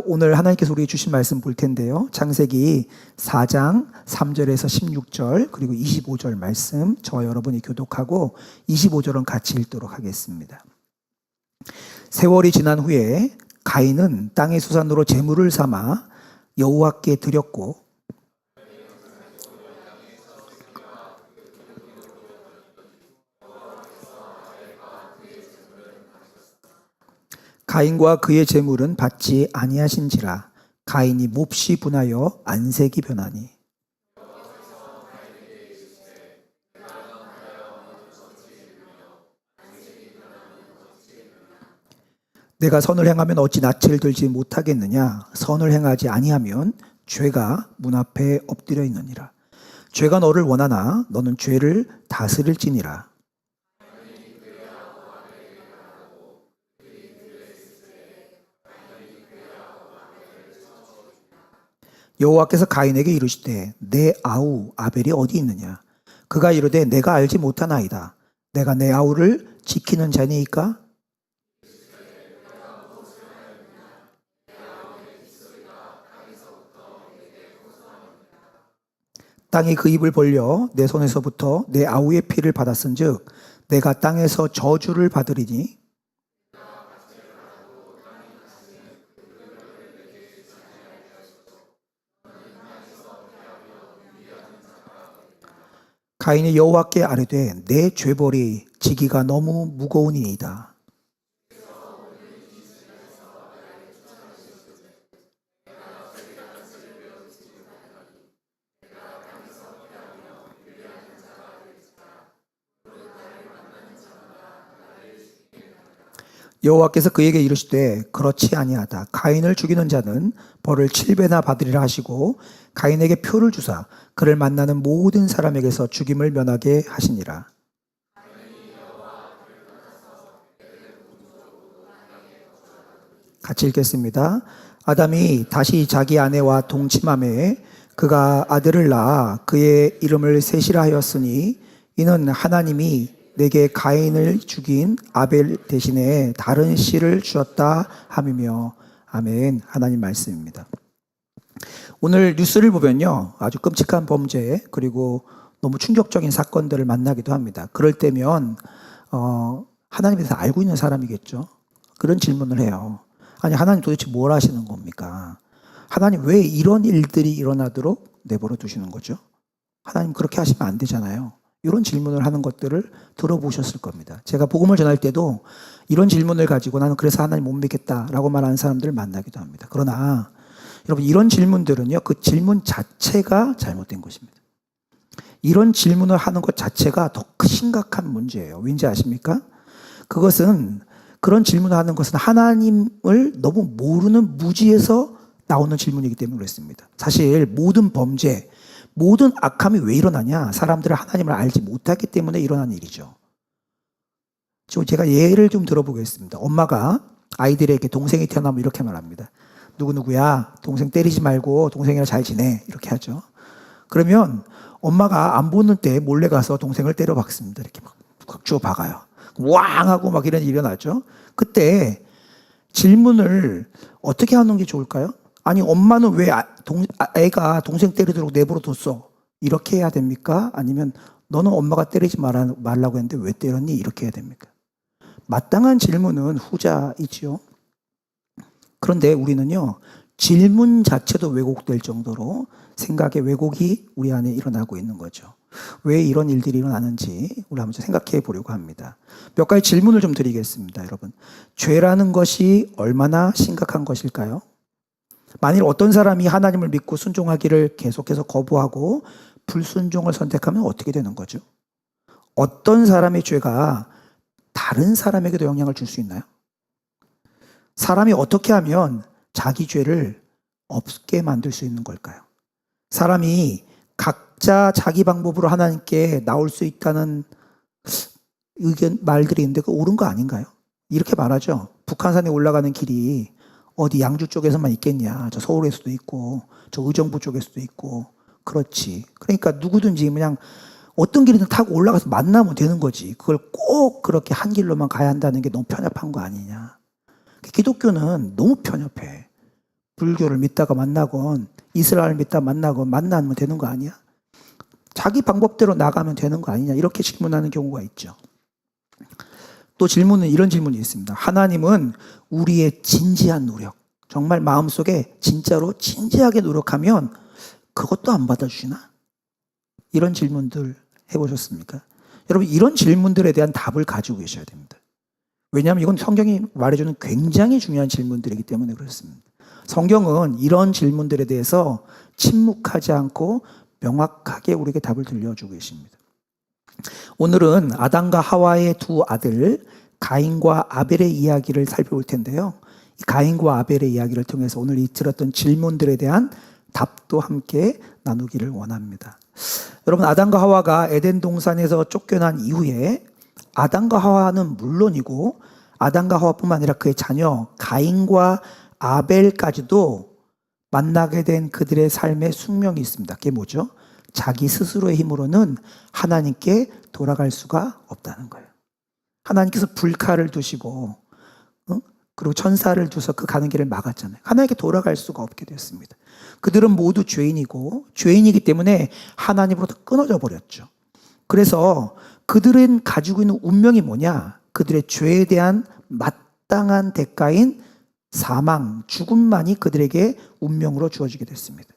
오늘 하나님께서 우리에게 주신 말씀 볼 텐데요. 창세기 4장 3절에서 16절 그리고 25절 말씀 저와 여러분이 교독하고 25절은 같이 읽도록 하겠습니다. 세월이 지난 후에 가인은 땅의 수산으로 제물을 삼아 여호와께 드렸고 가인과 그의 제물은 받지 아니하신지라 가인이 몹시 분하여 안색이 변하니 내가 선을 행하면 어찌 낯을 들지 못하겠느냐 선을 행하지 아니하면 죄가 문 앞에 엎드려 있느니라 죄가 너를 원하나 너는 죄를 다스릴지니라 여호와께서 가인에게 이르시되 내 아우 아벨이 어디 있느냐 그가 이르되 내가 알지 못하나이다 내가 내 아우를 지키는 자니이까 땅이 그 입을 벌려 내 손에서부터 내 아우의 피를 받았은즉 내가 땅에서 저주를 받으리니 가인이 여호와께 아뢰되 내 죄벌이 지기가 너무 무거우니이다. 여호와께서 그에게 이르시되 그렇지 아니하다. 가인을 죽이는 자는 벌을 7배나 받으리라 하시고 가인에게 표를 주사 그를 만나는 모든 사람에게서 죽임을 면하게 하시니라. 같이 읽겠습니다. 아담이 다시 자기 아내와 동침하매 그가 아들을 낳아 그의 이름을 셋이라 하였으니 이는 하나님이 내게 가인을 죽인 아벨 대신에 다른 씨를 주었다 함이며 아멘. 하나님 말씀입니다. 오늘 뉴스를 보면요 아주 끔찍한 범죄 그리고 너무 충격적인 사건들을 만나기도 합니다. 그럴 때면 하나님에 대해서 알고 있는 사람이겠죠. 그런 질문을 해요. 아니 하나님 도대체 뭘 하시는 겁니까? 하나님 왜 이런 일들이 일어나도록 내버려 두시는 거죠? 하나님 그렇게 하시면 안 되잖아요. 이런 질문을 하는 것들을 들어보셨을 겁니다. 제가 복음을 전할 때도 이런 질문을 가지고 나는 그래서 하나님 못 믿겠다라고 말하는 사람들을 만나기도 합니다. 그러나 여러분 이런 질문들은요 그 질문 자체가 잘못된 것입니다. 이런 질문을 하는 것 자체가 더 심각한 문제예요. 왠지 아십니까? 그런 질문을 하는 것은 하나님을 너무 모르는 무지에서 나오는 질문이기 때문에 그렇습니다. 사실 모든 범죄 모든 악함이 왜 일어나냐? 사람들은 하나님을 알지 못하기 때문에 일어나는 일이죠. 제가 예를 좀 들어보겠습니다. 엄마가 아이들에게 동생이 태어나면 이렇게 말합니다. 누구누구야, 동생 때리지 말고 동생이랑 잘 지내. 이렇게 하죠. 그러면 엄마가 안 보는 때 몰래 가서 동생을 때려 박습니다. 이렇게 막 주워 박아요. 왕! 하고 막 이런 일이 일어나죠. 그때 질문을 어떻게 하는 게 좋을까요? 아니 엄마는 왜 애가 동생 때리도록 내버려 뒀어? 이렇게 해야 됩니까? 아니면 너는 엄마가 때리지 말라고 했는데 왜 때렸니? 이렇게 해야 됩니까? 마땅한 질문은 후자이지요. 그런데 우리는요 질문 자체도 왜곡될 정도로 생각의 왜곡이 우리 안에 일어나고 있는 거죠. 왜 이런 일들이 일어나는지 우리 한번 생각해 보려고 합니다. 몇 가지 질문을 좀 드리겠습니다. 여러분, 죄라는 것이 얼마나 심각한 것일까요? 만일 어떤 사람이 하나님을 믿고 순종하기를 계속해서 거부하고 불순종을 선택하면 어떻게 되는 거죠? 어떤 사람의 죄가 다른 사람에게도 영향을 줄 수 있나요? 사람이 어떻게 하면 자기 죄를 없게 만들 수 있는 걸까요? 사람이 각자 자기 방법으로 하나님께 나올 수 있다는 말들이 있는데 그거 옳은 거 아닌가요? 이렇게 말하죠. 북한산에 올라가는 길이 어디 양주 쪽에서만 있겠냐. 저 서울에서도 있고 저 의정부 쪽에서도 있고 그렇지. 그러니까 누구든지 그냥 어떤 길이든 타고 올라가서 만나면 되는 거지. 그걸 꼭 그렇게 한 길로만 가야 한다는 게 너무 편협한 거 아니냐. 기독교는 너무 편협해. 불교를 믿다가 만나건 이스라엘을 믿다 만나건 만나면 되는 거 아니야? 자기 방법대로 나가면 되는 거 아니냐? 이렇게 질문하는 경우가 있죠. 또 질문은 이런 질문이 있습니다. 하나님은 우리의 진지한 노력, 정말 마음속에 진짜로 진지하게 노력하면 그것도 안 받아주시나? 이런 질문들 해보셨습니까? 여러분, 이런 질문들에 대한 답을 가지고 계셔야 됩니다. 왜냐하면 이건 성경이 말해주는 굉장히 중요한 질문들이기 때문에 그렇습니다. 성경은 이런 질문들에 대해서 침묵하지 않고 명확하게 우리에게 답을 들려주고 계십니다. 오늘은 아담과 하와의 두 아들 가인과 아벨의 이야기를 살펴볼 텐데요. 가인과 아벨의 이야기를 통해서 오늘 이 들었던 질문들에 대한 답도 함께 나누기를 원합니다. 여러분, 아담과 하와가 에덴 동산에서 쫓겨난 이후에 아담과 하와는 물론이고 아담과 하와뿐만 아니라 그의 자녀 가인과 아벨까지도 만나게 된 그들의 삶의 숙명이 있습니다. 그게 뭐죠? 자기 스스로의 힘으로는 하나님께 돌아갈 수가 없다는 거예요. 하나님께서 불칼을 두시고 그리고 천사를 두서 그 가는 길을 막았잖아요. 하나님께 돌아갈 수가 없게 됐습니다. 그들은 모두 죄인이고 죄인이기 때문에 하나님으로부터 끊어져 버렸죠. 그래서 그들은 가지고 있는 운명이 뭐냐? 그들의 죄에 대한 마땅한 대가인 사망, 죽음만이 그들에게 운명으로 주어지게 됐습니다.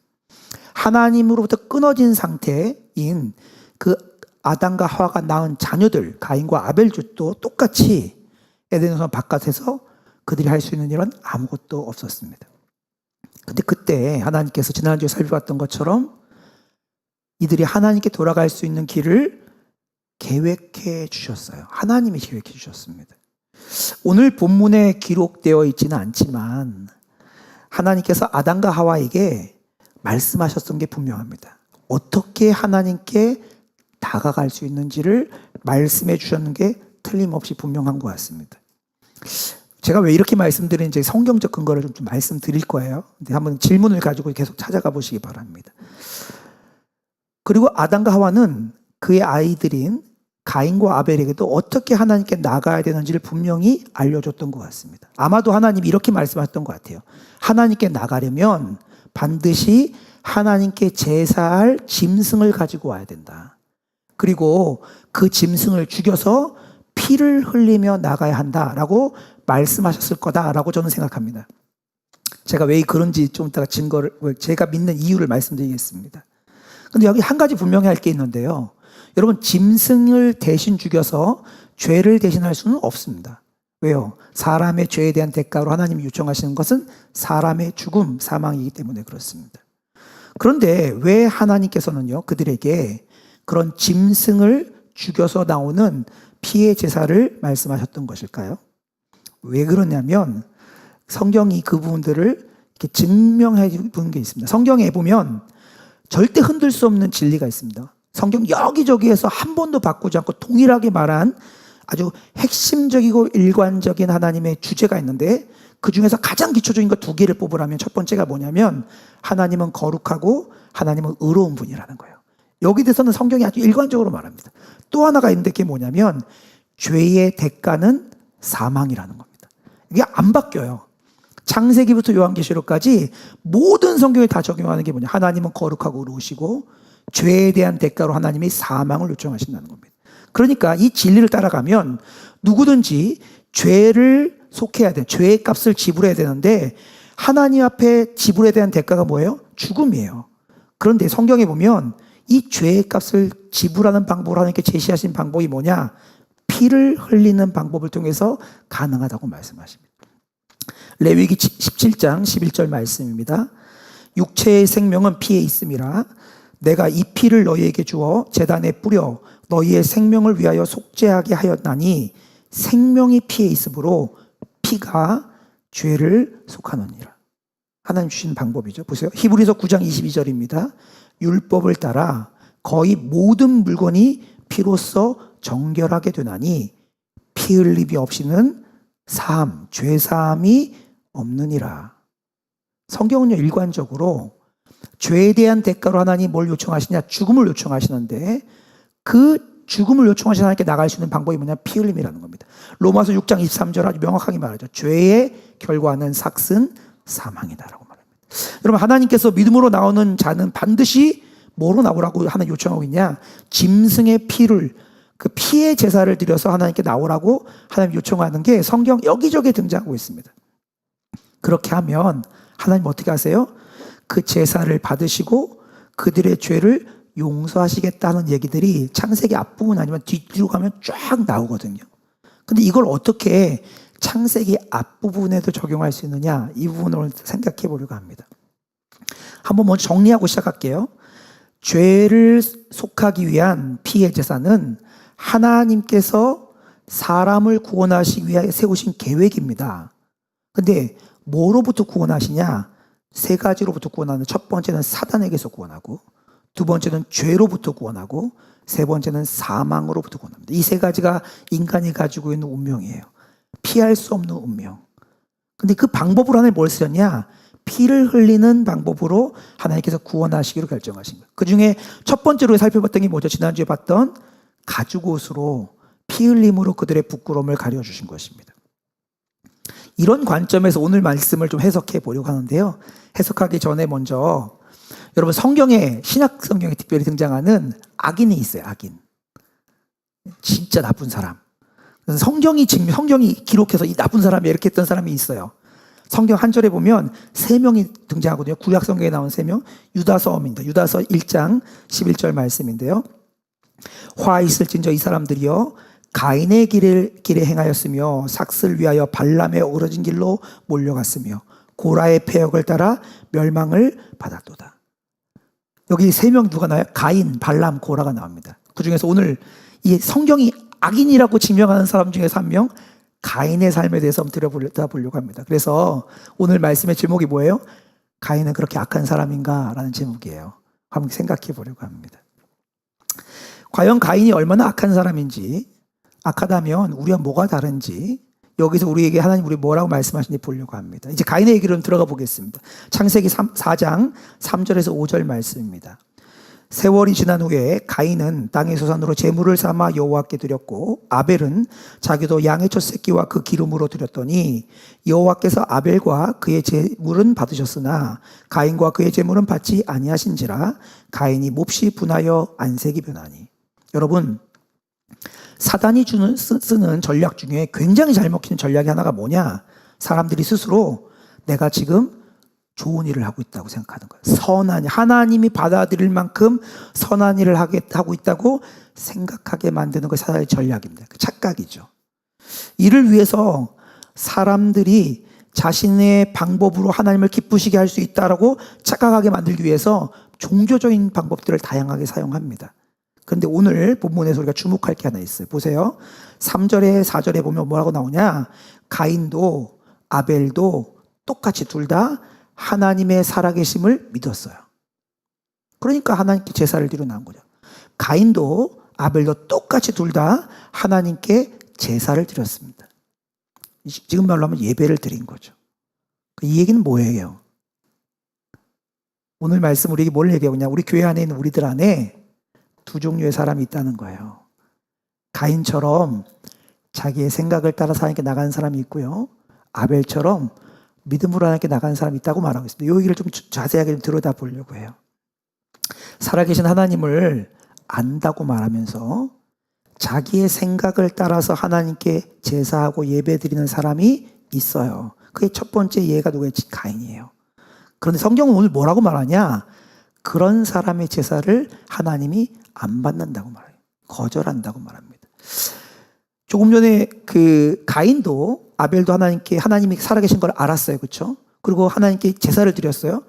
하나님으로부터 끊어진 상태인 그 아담과 하와가 낳은 자녀들, 가인과 아벨도 똑같이 에덴 동산 바깥에서 그들이 할 수 있는 일은 아무것도 없었습니다. 근데 그때 하나님께서 지난주에 살펴봤던 것처럼 이들이 하나님께 돌아갈 수 있는 길을 계획해 주셨어요. 하나님이 계획해 주셨습니다. 오늘 본문에 기록되어 있지는 않지만 하나님께서 아담과 하와에게 말씀하셨던 게 분명합니다. 어떻게 하나님께 다가갈 수 있는지를 말씀해 주셨는 게 틀림없이 분명한 것 같습니다. 제가 왜 이렇게 말씀드리는지 성경적 근거를 좀 말씀드릴 거예요. 근데 한번 질문을 가지고 계속 찾아가 보시기 바랍니다. 그리고 아담과 하와는 그의 아이들인 가인과 아벨에게도 어떻게 하나님께 나가야 되는지를 분명히 알려줬던 것 같습니다. 아마도 하나님이 이렇게 말씀하셨던 것 같아요. 하나님께 나가려면 반드시 하나님께 제사할 짐승을 가지고 와야 된다. 그리고 그 짐승을 죽여서 피를 흘리며 나가야 한다라고 말씀하셨을 거다라고 저는 생각합니다. 제가 왜 그런지 좀 이따가 제가 믿는 이유를 말씀드리겠습니다. 근데 여기 한 가지 분명히 할 게 있는데요. 여러분, 짐승을 대신 죽여서 죄를 대신할 수는 없습니다. 왜요? 사람의 죄에 대한 대가로 하나님이 요청하시는 것은 사람의 죽음, 사망이기 때문에 그렇습니다. 그런데 왜 하나님께서는요, 그들에게 그런 짐승을 죽여서 나오는 피의 제사를 말씀하셨던 것일까요? 왜 그러냐면 성경이 그 부분들을 이렇게 증명해 주는 게 있습니다. 성경에 보면 절대 흔들 수 없는 진리가 있습니다. 성경 여기저기에서 한 번도 바꾸지 않고 동일하게 말한 아주 핵심적이고 일관적인 하나님의 주제가 있는데 그 중에서 가장 기초적인 것 두 개를 뽑으라면 첫 번째가 뭐냐면 하나님은 거룩하고 하나님은 의로운 분이라는 거예요. 여기 대해서는 성경이 아주 일관적으로 말합니다. 또 하나가 있는데 그게 뭐냐면 죄의 대가는 사망이라는 겁니다. 이게 안 바뀌어요. 창세기부터 요한계시록까지 모든 성경에 다 적용하는 게 뭐냐? 하나님은 거룩하고 의로우시고 죄에 대한 대가로 하나님이 사망을 요청하신다는 겁니다. 그러니까 이 진리를 따라가면 누구든지 죄를 속해야 돼. 죄의 값을 지불해야 되는데 하나님 앞에 지불에 대한 대가가 뭐예요? 죽음이에요. 그런데 성경에 보면 이 죄의 값을 지불하는 방법을 하나님께 제시하신 방법이 뭐냐? 피를 흘리는 방법을 통해서 가능하다고 말씀하십니다. 레위기 17장 11절 말씀입니다. 육체의 생명은 피에 있음이라 내가 이 피를 너희에게 주어 제단에 뿌려 너희의 생명을 위하여 속죄하게 하였나니 생명이 피에 있으므로 피가 죄를 속하느니라. 하나님 주신 방법이죠. 보세요. 히브리서 9장 22절입니다. 율법을 따라 거의 모든 물건이 피로써 정결하게 되나니 피 흘림이 없이는 죄사함이 없느니라. 성경은요, 일관적으로 죄에 대한 대가로 하나님이 뭘 요청하시냐? 죽음을 요청하시는데 그 죽음을 요청하신 하나님께 나갈 수 있는 방법이 뭐냐? 피 흘림이라는 겁니다. 로마서 6장 23절 아주 명확하게 말하죠. 죄의 결과는 삭은 사망이다라고 말합니다. 여러분, 하나님께서 믿음으로 나오는 자는 반드시 뭐로 나오라고 하나님 요청하고 있냐? 짐승의 피를, 그 피의 제사를 드려서 하나님께 나오라고 하나님 요청하는 게 성경 여기저기 등장하고 있습니다. 그렇게 하면 하나님 어떻게 하세요? 그 제사를 받으시고 그들의 죄를 용서하시겠다는 얘기들이 창세기 앞부분 아니면 뒤로 가면 쫙 나오거든요. 근데 이걸 어떻게 창세기 앞부분에도 적용할 수 있느냐, 이 부분을 오늘 생각해 보려고 합니다. 한번 먼저 정리하고 시작할게요. 죄를 속하기 위한 피의 제사는 하나님께서 사람을 구원하시기 위해 세우신 계획입니다. 근데 뭐로부터 구원하시냐? 세 가지로부터 구원하는, 첫 번째는 사단에게서 구원하고, 두 번째는 죄로부터 구원하고, 세 번째는 사망으로부터 구원합니다. 이 세 가지가 인간이 가지고 있는 운명이에요. 피할 수 없는 운명. 근데 그 방법으로 하나님 뭘 쓰셨냐? 피를 흘리는 방법으로 하나님께서 구원하시기로 결정하신 거예요. 그 중에 첫 번째로 살펴봤던 게 뭐죠? 지난주에 봤던 가죽옷으로 피 흘림으로 그들의 부끄러움을 가려주신 것입니다. 이런 관점에서 오늘 말씀을 좀 해석해 보려고 하는데요. 해석하기 전에 먼저 여러분, 성경에, 신약 성경에 특별히 등장하는 악인이 있어요. 악인. 진짜 나쁜 사람. 성경이 기록해서 이 나쁜 사람이 이렇게 했던 사람이 있어요. 성경 한 절에 보면 3명이 등장하거든요. 구약 성경에 나온 3명. 유다서입니다. 유다서 1장 11절 말씀인데요. 화 있을진저 이 사람들이여 가인의 길에 행하였으며 삭슬 위하여 발람의 어그러진 길로 몰려갔으며 고라의 패역을 따라 멸망을 받았도다. 여기 3명 누가 나와요? 가인, 발람, 고라가 나옵니다. 그 중에서 오늘 이 성경이 악인이라고 증명하는 사람 중에서 1명, 가인의 삶에 대해서 한번 들어보려고 합니다. 그래서 오늘 말씀의 제목이 뭐예요? 가인은 그렇게 악한 사람인가? 라는 제목이에요. 한번 생각해 보려고 합니다. 과연 가인이 얼마나 악한 사람인지, 악하다면 우리와 뭐가 다른지, 여기서 우리에게 하나님 우리 뭐라고 말씀하시는지 보려고 합니다. 이제 가인의 얘기로 들어가 보겠습니다. 창세기 4장 3절에서 5절 말씀입니다. 세월이 지난 후에 가인은 땅의 소산으로 제물을 삼아 여호와께 드렸고 아벨은 자기도 양의 첫 새끼와 그 기름으로 드렸더니 여호와께서 아벨과 그의 제물은 받으셨으나 가인과 그의 제물은 받지 아니하신지라 가인이 몹시 분하여 안색이 변하니. 여러분, 사단이 쓰는 전략 중에 굉장히 잘 먹히는 전략이 하나가 뭐냐? 사람들이 스스로 내가 지금 좋은 일을 하고 있다고 생각하는 거예요. 선한 일, 하나님이 받아들일 만큼 선한 일을 하고 있다고 생각하게 만드는 것이 사단의 전략입니다. 착각이죠. 이를 위해서 사람들이 자신의 방법으로 하나님을 기쁘시게 할 수 있다라고 착각하게 만들기 위해서 종교적인 방법들을 다양하게 사용합니다. 그런데 오늘 본문에서 우리가 주목할 게 하나 있어요. 보세요. 3절에 4절에 보면 뭐라고 나오냐? 가인도 아벨도 똑같이 둘 다 하나님의 살아계심을 믿었어요. 그러니까 하나님께 제사를 드려 나온 거죠. 가인도 아벨도 똑같이 둘 다 하나님께 제사를 드렸습니다. 지금 말로 하면 예배를 드린 거죠. 이 얘기는 뭐예요? 오늘 말씀 우리에게 뭘 얘기하냐? 우리 교회 안에 있는 우리들 안에 두 종류의 사람이 있다는 거예요. 가인처럼 자기의 생각을 따라서 하나님께 나가는 사람이 있고요. 아벨처럼 믿음으로 하나님께 나가는 사람이 있다고 말하고 있습니다. 이 얘기를 좀 자세하게 좀 들여다보려고 해요. 살아계신 하나님을 안다고 말하면서 자기의 생각을 따라서 하나님께 제사하고 예배드리는 사람이 있어요. 그게 첫 번째 예가 누구였지? 가인이에요. 그런데 성경은 오늘 뭐라고 말하냐? 그런 사람의 제사를 하나님이 안 받는다고 말해요. 거절한다고 말합니다. 조금 전에 그 가인도 아벨도 하나님이 살아계신 걸 알았어요. 그렇죠? 그리고 하나님께 제사를 드렸어요.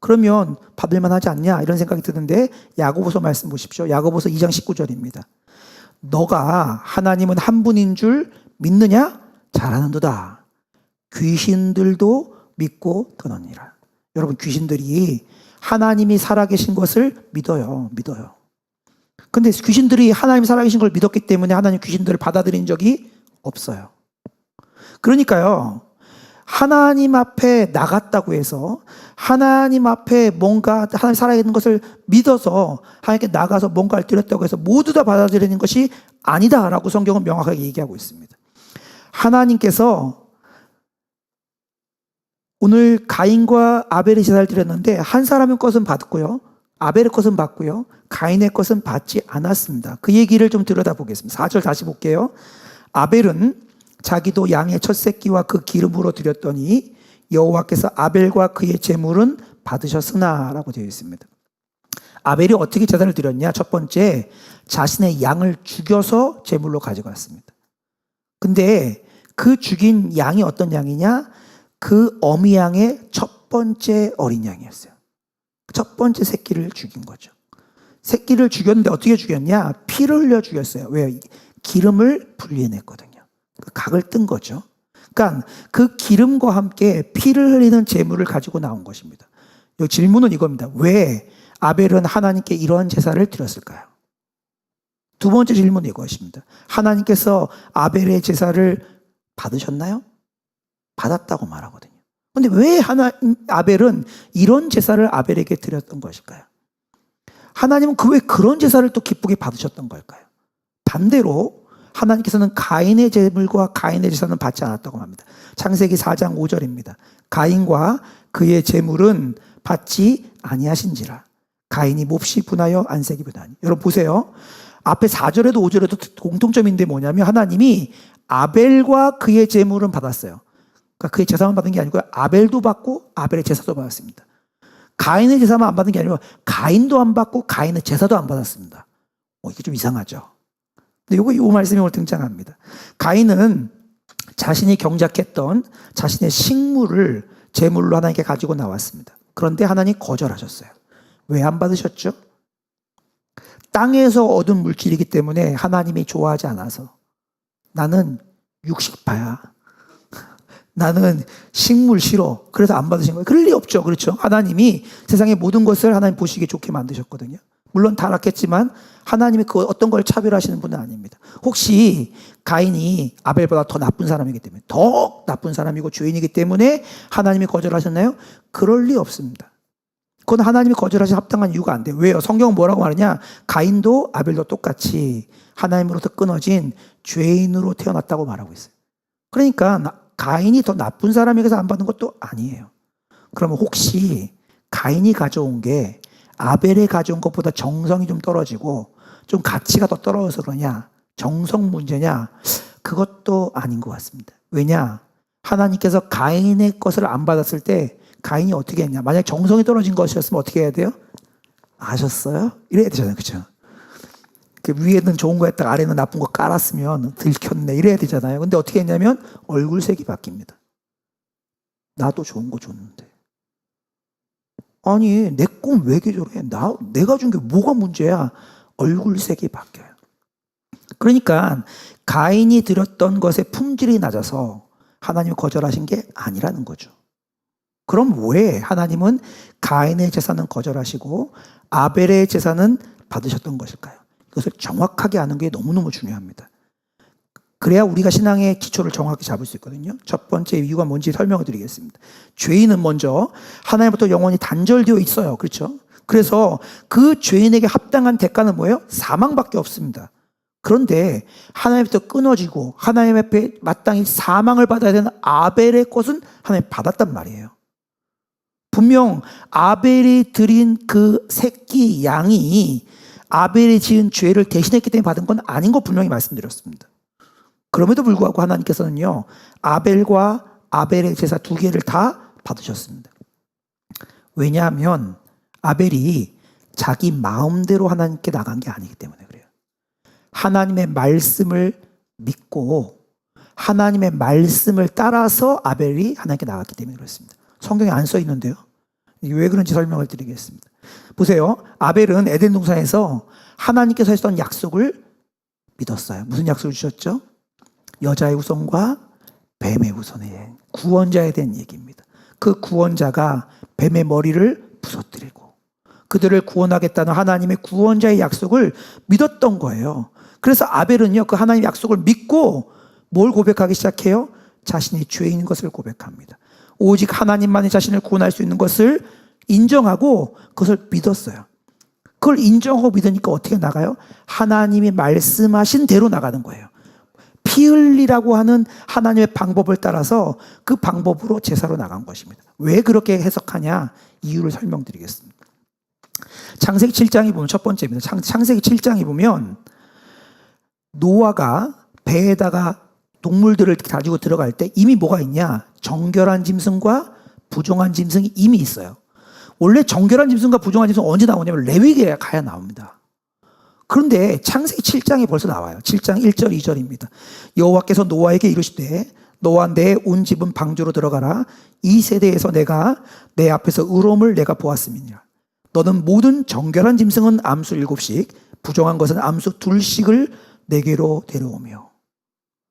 그러면 받을만 하지 않냐? 이런 생각이 드는데 야고보서 말씀 보십시오. 야고보서 2장 19절입니다. 너가 하나님은 한 분인 줄 믿느냐? 잘하는도다. 귀신들도 믿고 떠나니라. 여러분, 귀신들이 하나님이 살아계신 것을 믿어요. 근데 귀신들이 하나님이 살아계신 걸 믿었기 때문에 하나님 귀신들을 받아들인 적이 없어요. 그러니까요, 하나님 앞에 나갔다고 해서 하나님 앞에 뭔가 하나님 살아계신 것을 믿어서 하나님께 나가서 뭔가를 드렸다고 해서 모두 다 받아들이는 것이 아니다라고 성경은 명확하게 얘기하고 있습니다. 하나님께서 오늘 가인과 아벨의 제사를 드렸는데 한 사람의 것은 받고요. 아벨의 것은 받고요. 가인의 것은 받지 않았습니다. 그 얘기를 좀 들여다보겠습니다. 4절 다시 볼게요. 아벨은 자기도 양의 첫 새끼와 그 기름으로 드렸더니 여호와께서 아벨과 그의 제물은 받으셨으나 라고 되어 있습니다. 아벨이 어떻게 제사를 드렸냐? 첫 번째, 자신의 양을 죽여서 제물로 가져갔습니다. 근데 그 죽인 양이 어떤 양이냐? 그 어미 양의 첫 번째 어린 양이었어요. 첫 번째 새끼를 죽인 거죠. 새끼를 죽였는데 어떻게 죽였냐? 피를 흘려 죽였어요. 왜요? 기름을 분리해냈거든요. 그 각을 뜬 거죠. 그러니까 그 기름과 함께 피를 흘리는 제물을 가지고 나온 것입니다. 이 질문은 이겁니다. 왜 아벨은 하나님께 이러한 제사를 드렸을까요? 두 번째 질문은 이것입니다. 하나님께서 아벨의 제사를 받으셨나요? 받았다고 말하거든요. 그런데 왜 아벨은 이런 제사를 아벨에게 드렸던 것일까요? 하나님은 왜 그런 제사를 또 기쁘게 받으셨던 걸까요? 반대로 하나님께서는 가인의 제물과 가인의 제사는 받지 않았다고 합니다. 창세기 4장 5절입니다. 가인과 그의 제물은 받지 아니하신지라. 가인이 몹시 분하여 안색이 분하니. 여러분 보세요. 앞에 4절에도 5절에도 공통점인데 뭐냐면 하나님이 아벨과 그의 제물은 받았어요. 그러니까 그의 제사만 받은 게 아니고 아벨도 받고 아벨의 제사도 받았습니다. 가인의 제사만 안 받은 게 아니고 가인도 안 받고 가인의 제사도 안 받았습니다. 이게 좀 이상하죠. 근데 이 말씀이 오늘 등장합니다. 가인은 자신이 경작했던 자신의 식물을 제물로 하나님께 가지고 나왔습니다. 그런데 하나님 거절하셨어요. 왜 안 받으셨죠? 땅에서 얻은 물질이기 때문에 하나님이 좋아하지 않아서 나는 육식파야. 나는 식물 싫어. 그래서 안 받으신 거예요. 그럴 리 없죠. 그렇죠? 하나님이 세상의 모든 것을 하나님 보시기에 좋게 만드셨거든요. 물론 타락했지만 하나님이 그 어떤 걸 차별하시는 분은 아닙니다. 혹시 가인이 아벨보다 더 나쁜 사람이기 때문에 더 나쁜 사람이고 죄인이기 때문에 하나님이 거절하셨나요? 그럴 리 없습니다. 그건 하나님이 거절하신 합당한 이유가 안 돼요. 왜요? 성경은 뭐라고 말하냐? 가인도 아벨도 똑같이 하나님으로부터 끊어진 죄인으로 태어났다고 말하고 있어요. 그러니까 가인이 더 나쁜 사람에게서 안 받는 것도 아니에요. 그러면 혹시 가인이 가져온 게 아벨이 가져온 것보다 정성이 좀 떨어지고 좀 가치가 더 떨어져서 그러냐? 정성 문제냐? 그것도 아닌 것 같습니다. 왜냐? 하나님께서 가인의 것을 안 받았을 때 가인이 어떻게 했냐? 만약 정성이 떨어진 것이었으면 어떻게 해야 돼요? 아셨어요? 이래야 되잖아요. 그렇죠? 그 위에는 좋은 거 했다가 아래는 나쁜 거 깔았으면 들켰네 이래야 되잖아요. 근데 어떻게 했냐면 얼굴색이 바뀝니다. 나도 좋은 거 줬는데. 아니 내 꿈 왜 이렇게 저래? 내가 준 게 뭐가 문제야? 얼굴색이 바뀌어요. 그러니까 가인이 드렸던 것의 품질이 낮아서 하나님이 거절하신 게 아니라는 거죠. 그럼 왜 하나님은 가인의 제사는 거절하시고 아벨의 제사는 받으셨던 것일까요? 이것을 정확하게 아는 게 너무너무 중요합니다. 그래야 우리가 신앙의 기초를 정확히 잡을 수 있거든요. 첫 번째 이유가 뭔지 설명을 드리겠습니다. 죄인은 먼저 하나님부터 영원히 단절되어 있어요. 그렇죠? 그래서 그 죄인에게 합당한 대가는 뭐예요? 사망밖에 없습니다. 그런데 하나님부터 끊어지고 하나님 앞에 마땅히 사망을 받아야 되는 아벨의 것은 하나님 받았단 말이에요. 분명 아벨이 드린 그 새끼 양이 아벨이 지은 죄를 대신했기 때문에 받은 건 아닌 거 분명히 말씀드렸습니다. 그럼에도 불구하고 하나님께서는요, 아벨과 아벨의 제사 두 개를 다 받으셨습니다. 왜냐하면 아벨이 자기 마음대로 하나님께 나간 게 아니기 때문에 그래요. 하나님의 말씀을 믿고 하나님의 말씀을 따라서 아벨이 하나님께 나갔기 때문에 그렇습니다. 성경에 안 써 있는데요. 이게 왜 그런지 설명을 드리겠습니다. 보세요. 아벨은 에덴 동산에서 하나님께서 하셨던 약속을 믿었어요. 무슨 약속을 주셨죠? 여자의 후손과 뱀의 후손의 구원자에 대한 얘기입니다. 그 구원자가 뱀의 머리를 부서뜨리고 그들을 구원하겠다는 하나님의 구원자의 약속을 믿었던 거예요. 그래서 아벨은요, 그 하나님의 약속을 믿고 뭘 고백하기 시작해요? 자신이 죄인인 것을 고백합니다. 오직 하나님만이 자신을 구원할 수 있는 것을 인정하고 그것을 믿었어요. 그걸 인정하고 믿으니까 어떻게 나가요? 하나님이 말씀하신 대로 나가는 거예요. 피 흘리라고 하는 하나님의 방법을 따라서 그 방법으로 제사로 나간 것입니다. 왜 그렇게 해석하냐? 이유를 설명드리겠습니다. 창세기 7장에 보면 첫 번째입니다. 창세기 7장에 보면 노아가 배에다가 동물들을 가지고 들어갈 때 이미 뭐가 있냐? 정결한 짐승과 부정한 짐승이 이미 있어요. 원래 정결한 짐승과 부정한 짐승은 언제 나오냐면 레위기에 가야 나옵니다. 그런데 창세기 7장에 벌써 나와요. 7장 1절 2절입니다. 여호와께서 노아에게 이르시되 너와 내 온 집은 방주로 들어가라. 이 세대에서 내가 내 앞에서 의로움을 내가 보았음이니라. 너는 모든 정결한 짐승은 암수 7씩 부정한 것은 암수 2씩을 내게로 데려오며.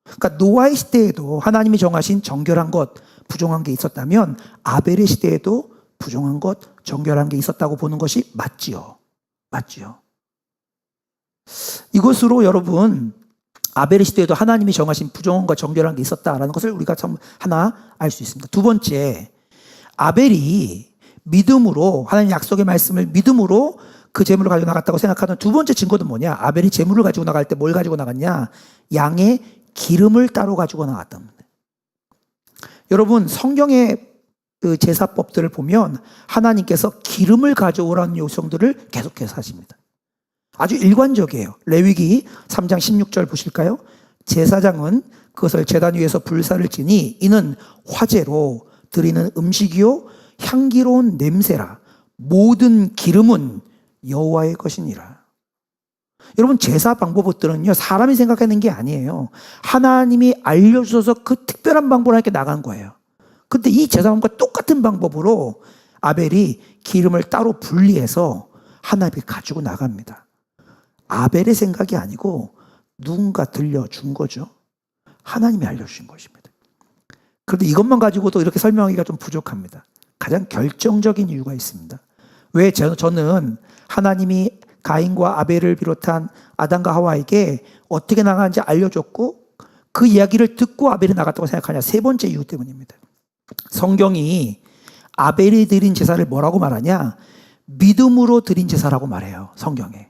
그러니까 노아의 시대에도 하나님이 정하신 정결한 것, 부정한 게 있었다면 아벨의 시대에도 부정한 것, 정결한 게 있었다고 보는 것이 맞지요. 맞지요. 이것으로 여러분 아벨의 시대에도 하나님이 정하신 부정한 것, 정결한 게 있었다라는 것을 우리가 참 하나 알 수 있습니다. 두 번째, 아벨이 믿음으로 하나님 약속의 말씀을 믿음으로 그 재물을 가지고 나갔다고 생각하는 두 번째 증거는 뭐냐? 아벨이 재물을 가지고 나갈 때 뭘 가지고 나갔냐? 양의 기름을 따로 가지고 나갔답니다. 여러분 성경의 그 제사법들을 보면 하나님께서 기름을 가져오라는 요청들을 계속해서 하십니다. 아주 일관적이에요. 레위기 3장 16절 보실까요? 제사장은 그것을 제단 위에서 불사를 지니 이는 화제로 드리는 음식이요 향기로운 냄새라. 모든 기름은 여호와의 것이니라. 여러분 제사 방법들은요 사람이 생각하는 게 아니에요. 하나님이 알려주셔서 그 특별한 방법으로 이렇게 나간 거예요. 근데 이 제사 방법과 똑같은 방법으로 아벨이 기름을 따로 분리해서 하나님께 가지고 나갑니다. 아벨의 생각이 아니고 누군가 들려준 거죠. 하나님이 알려주신 것입니다. 그런데 이것만 가지고도 이렇게 설명하기가 좀 부족합니다. 가장 결정적인 이유가 있습니다. 왜 저는 하나님이 가인과 아벨을 비롯한 아담과 하와에게 어떻게 나가는지 알려줬고 그 이야기를 듣고 아벨이 나갔다고 생각하냐? 세 번째 이유 때문입니다. 성경이 아벨이 드린 제사를 뭐라고 말하냐? 믿음으로 드린 제사라고 말해요. 성경에.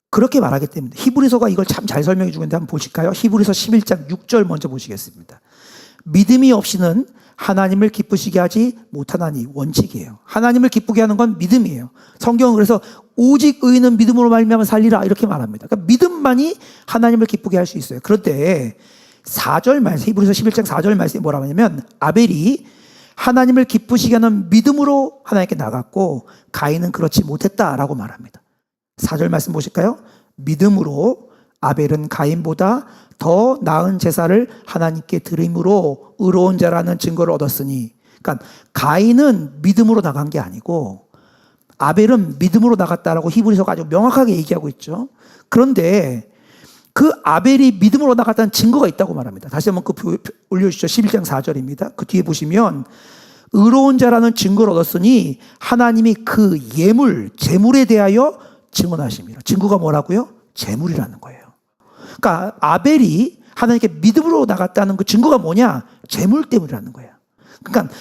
그렇게 말하기 때문에 히브리서가 이걸 참 잘 설명해 주고 있는데 한번 보실까요? 히브리서 11장 6절 먼저 보시겠습니다. 믿음이 없이는 하나님을 기쁘시게 하지 못하나니 원칙이에요. 하나님을 기쁘게 하는 건 믿음이에요. 성경은 그래서 오직 의인은 믿음으로 말미암아 살리라 이렇게 말합니다. 그러니까 믿음만이 하나님을 기쁘게 할 수 있어요. 그런데 4절 말씀, 히브리서 11장 4절 말씀이 뭐라고 하냐면 아벨이 하나님을 기쁘시게 하는 믿음으로 하나님께 나갔고 가인은 그렇지 못했다라고 말합니다. 4절 말씀 보실까요? 믿음으로 아벨은 가인보다 더 나은 제사를 하나님께 드림으로 의로운 자라는 증거를 얻었으니, 그러니까 가인은 믿음으로 나간 게 아니고 아벨은 믿음으로 나갔다라고 히브리서가 아주 명확하게 얘기하고 있죠. 그런데 그 아벨이 믿음으로 나갔다는 증거가 있다고 말합니다. 다시 한번 그 올려주시죠. 11장 4절입니다. 그 뒤에 보시면 의로운 자라는 증거를 얻었으니 하나님이 그 예물, 재물에 대하여 증언하십니다. 증거가 뭐라고요? 재물이라는 거예요. 그러니까 아벨이 하나님께 믿음으로 나갔다는 그 증거가 뭐냐? 재물 때문이라는 거예요. 그러니까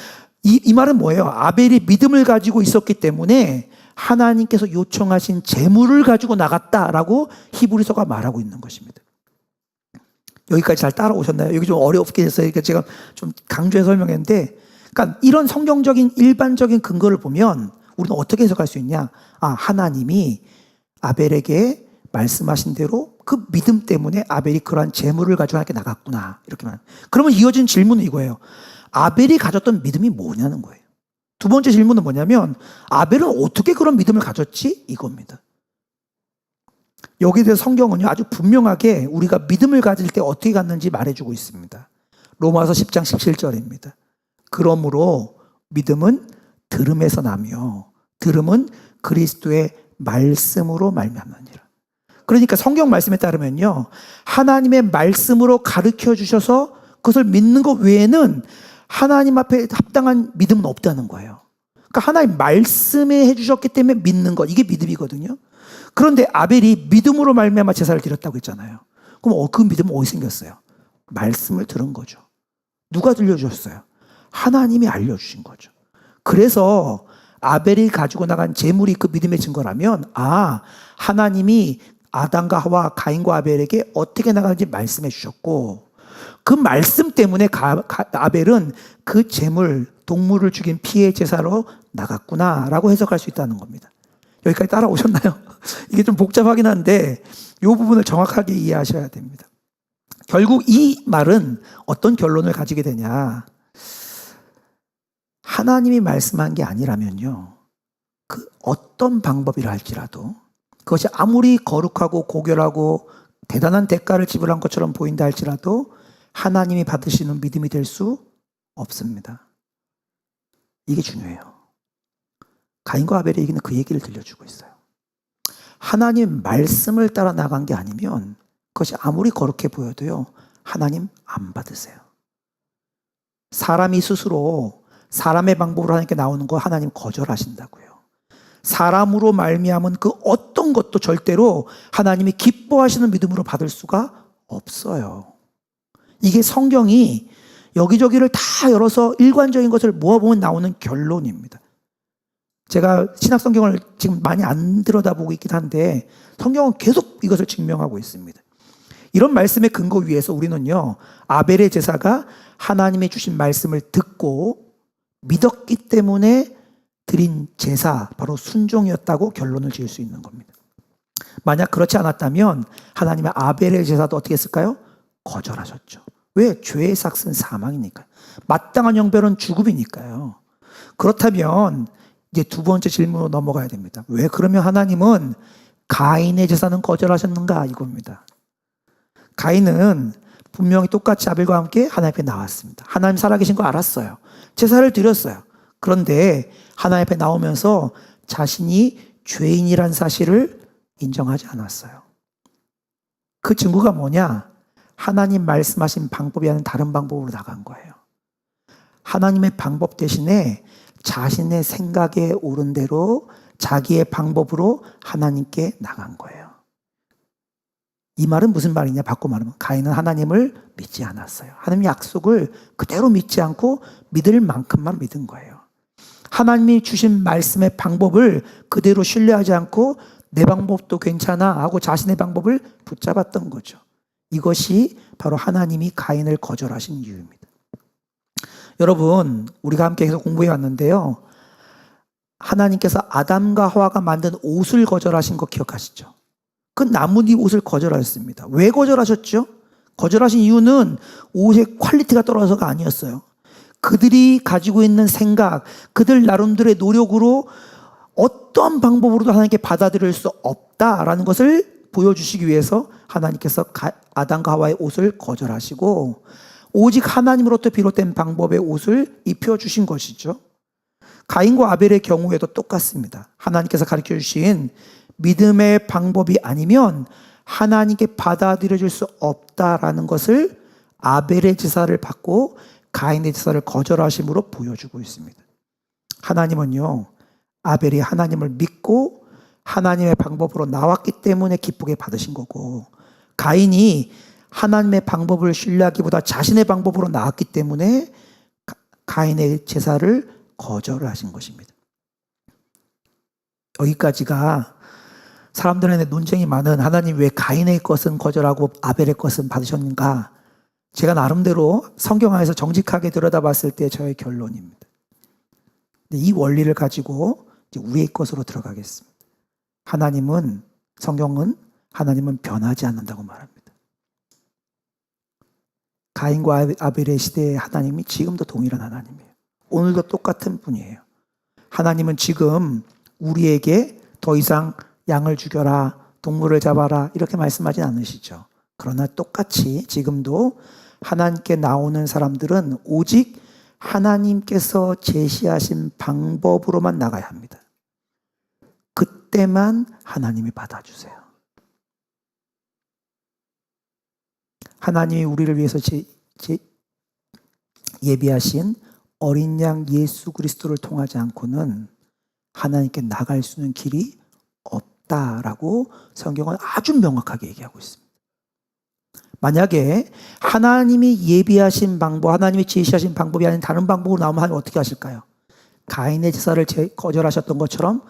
이 말은 뭐예요? 아벨이 믿음을 가지고 있었기 때문에 하나님께서 요청하신 재물을 가지고 나갔다라고 히브리서가 말하고 있는 것입니다. 여기까지 잘 따라오셨나요? 여기 좀 어렵게 됐어요. 그러니까 제가 좀 강조해서 설명했는데, 그러니까 이런 성경적인 일반적인 근거를 보면 우리는 어떻게 해석할 수 있냐? 아, 하나님이 아벨에게 말씀하신 대로 그 믿음 때문에 아벨이 그러한 재물을 가지고 하나님께 나갔구나. 이렇게 말합니다. 그러면 이어진 질문은 이거예요. 아벨이 가졌던 믿음이 뭐냐는 거예요. 두 번째 질문은 뭐냐면 아벨은 어떻게 그런 믿음을 가졌지? 이겁니다. 여기에 대해서 성경은요 아주 분명하게 우리가 믿음을 가질 때 어떻게 갖는지 말해주고 있습니다. 로마서 10장 17절입니다. 그러므로 믿음은 들음에서 나며 들음은 그리스도의 말씀으로 말미암느니라. 그러니까 성경 말씀에 따르면요 하나님의 말씀으로 가르쳐 주셔서 그것을 믿는 것 외에는 하나님 앞에 합당한 믿음은 없다는 거예요. 그러니까 하나님 말씀에 해주셨기 때문에 믿는 것, 이게 믿음이거든요. 그런데 아벨이 믿음으로 말미암아 제사를 드렸다고 했잖아요. 그럼 그 믿음은 어디 생겼어요? 말씀을 들은 거죠. 누가 들려주셨어요? 하나님이 알려주신 거죠. 그래서 아벨이 가지고 나간 재물이 그 믿음의 증거라면, 아, 하나님이 아담과 하와, 가인과 아벨에게 어떻게 나가는지 말씀해 주셨고, 그 말씀 때문에 아벨은 그 제물, 동물을 죽인 피해 제사로 나갔구나라고 해석할 수 있다는 겁니다. 여기까지 따라오셨나요? 이게 좀 복잡하긴 한데 이 부분을 정확하게 이해하셔야 됩니다. 결국 이 말은 어떤 결론을 가지게 되냐? 하나님이 말씀한 게 아니라면요, 그 어떤 방법이라 할지라도 그것이 아무리 거룩하고 고결하고 대단한 대가를 지불한 것처럼 보인다 할지라도 하나님이 받으시는 믿음이 될 수 없습니다. 이게 중요해요. 가인과 아벨의 얘기는 그 얘기를 들려주고 있어요. 하나님 말씀을 따라 나간 게 아니면 그것이 아무리 거룩해 보여도요, 하나님 안 받으세요. 사람이 스스로 사람의 방법으로 하나님께 나오는 거 하나님 거절하신다고요. 사람으로 말미암은 그 어떤 것도 절대로 하나님이 기뻐하시는 믿음으로 받을 수가 없어요. 이게 성경이 여기저기를 다 열어서 일관적인 것을 모아보면 나오는 결론입니다. 제가 신약 성경을 지금 많이 안 들여다보고 있긴 한데 성경은 계속 이것을 증명하고 있습니다. 이런 말씀의 근거 위에서 우리는요, 아벨의 제사가 하나님의 주신 말씀을 듣고 믿었기 때문에 드린 제사, 바로 순종이었다고 결론을 지을 수 있는 겁니다. 만약 그렇지 않았다면 하나님의 아벨의 제사도 어떻게 했을까요? 거절하셨죠. 왜? 죄의 삭은 사망이니까요. 마땅한 형벌은 죽음이니까요. 그렇다면 이제 두 번째 질문으로 넘어가야 됩니다. 왜 그러면 하나님은 가인의 제사는 거절하셨는가? 이겁니다. 가인은 분명히 똑같이 아벨과 함께 하나님 앞에 나왔습니다. 하나님 살아계신 거 알았어요. 제사를 드렸어요. 그런데 하나님 앞에 나오면서 자신이 죄인이란 사실을 인정하지 않았어요. 그 증거가 뭐냐? 하나님 말씀하신 방법이 아닌 다른 방법으로 나간 거예요. 하나님의 방법 대신에 자신의 생각에 옳은 대로 자기의 방법으로 하나님께 나간 거예요. 이 말은 무슨 말이냐? 바꿔 말하면 가인은 하나님을 믿지 않았어요. 하나님 약속을 그대로 믿지 않고 믿을 만큼만 믿은 거예요. 하나님이 주신 말씀의 방법을 그대로 신뢰하지 않고 내 방법도 괜찮아 하고 자신의 방법을 붙잡았던 거죠. 이것이 바로 하나님이 가인을 거절하신 이유입니다. 여러분, 우리가 함께 계속 공부해 왔는데요, 하나님께서 아담과 하와가 만든 옷을 거절하신 거 기억하시죠? 그 나뭇잎 옷을 거절하셨습니다. 왜 거절하셨죠? 거절하신 이유는 옷의 퀄리티가 떨어져서가 아니었어요. 그들이 가지고 있는 생각, 그들 나름대로의 노력으로 어떤 방법으로도 하나님께 받아들일 수 없다라는 것을 보여주시기 위해서 하나님께서 아담과 하와의 옷을 거절하시고 오직 하나님으로부터 비롯된 방법의 옷을 입혀주신 것이죠. 가인과 아벨의 경우에도 똑같습니다. 하나님께서 가르쳐 주신 믿음의 방법이 아니면 하나님께 받아들여질 수 없다라는 것을 아벨의 제사를 받고 가인의 제사를 거절하심으로 보여주고 있습니다. 하나님은요, 아벨이 하나님을 믿고 하나님의 방법으로 나왔기 때문에 기쁘게 받으신 거고, 가인이 하나님의 방법을 신뢰하기보다 자신의 방법으로 나왔기 때문에 가인의 제사를 거절하신 것입니다. 여기까지가 사람들한테 논쟁이 많은 하나님 왜 가인의 것은 거절하고 아벨의 것은 받으셨는가? 제가 나름대로 성경 안에서 정직하게 들여다봤을 때 저의 결론입니다. 이 원리를 가지고 이제 우리의 것으로 들어가겠습니다. 성경은 하나님은 변하지 않는다고 말합니다. 가인과 아벨의 시대의 하나님이 지금도 동일한 하나님이에요. 오늘도 똑같은 분이에요. 하나님은 지금 우리에게 더 이상 양을 죽여라, 동물을 잡아라 이렇게 말씀하진 않으시죠. 그러나 똑같이 지금도 하나님께 나오는 사람들은 오직 하나님께서 제시하신 방법으로만 나가야 합니다. 그때만 하나님이 받아주세요. 하나님이 우리를 위해서 예비하신 어린 양 예수 그리스도를 통하지 않고는 하나님께 나갈 수 있는 길이 없다라고 성경은 아주 명확하게 얘기하고 있습니다. 만약에 하나님이 예비하신 방법, 하나님이 제시하신 방법이 아닌 다른 방법으로 나오면 하나님 어떻게 하실까요? 가인의 제사를 거절하셨던 것처럼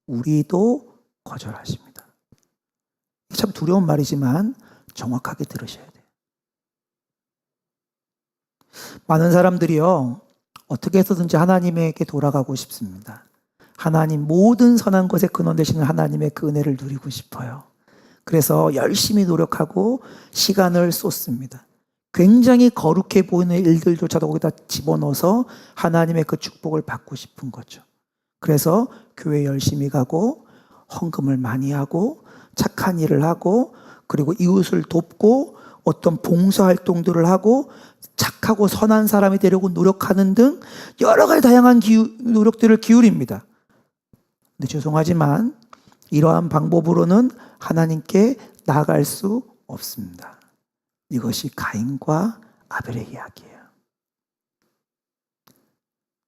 우리도 거절하십니다. 참 두려운 말이지만 정확하게 들으셔야 돼요. 많은 사람들이요, 어떻게 해서든지 하나님에게 돌아가고 싶습니다. 하나님, 모든 선한 것의 근원 되시는 하나님의 그 은혜를 누리고 싶어요. 그래서 열심히 노력하고 시간을 쏟습니다. 굉장히 거룩해 보이는 일들조차도 거기다 집어넣어서 하나님의 그 축복을 받고 싶은 거죠. 그래서 교회 열심히 가고 헌금을 많이 하고 착한 일을 하고 그리고 이웃을 돕고 어떤 봉사활동들을 하고 착하고 선한 사람이 되려고 노력하는 등 여러 가지 다양한 노력들을 기울입니다. 근데 죄송하지만 이러한 방법으로는 하나님께 나아갈 수 없습니다. 이것이 가인과 아벨의 이야기예요.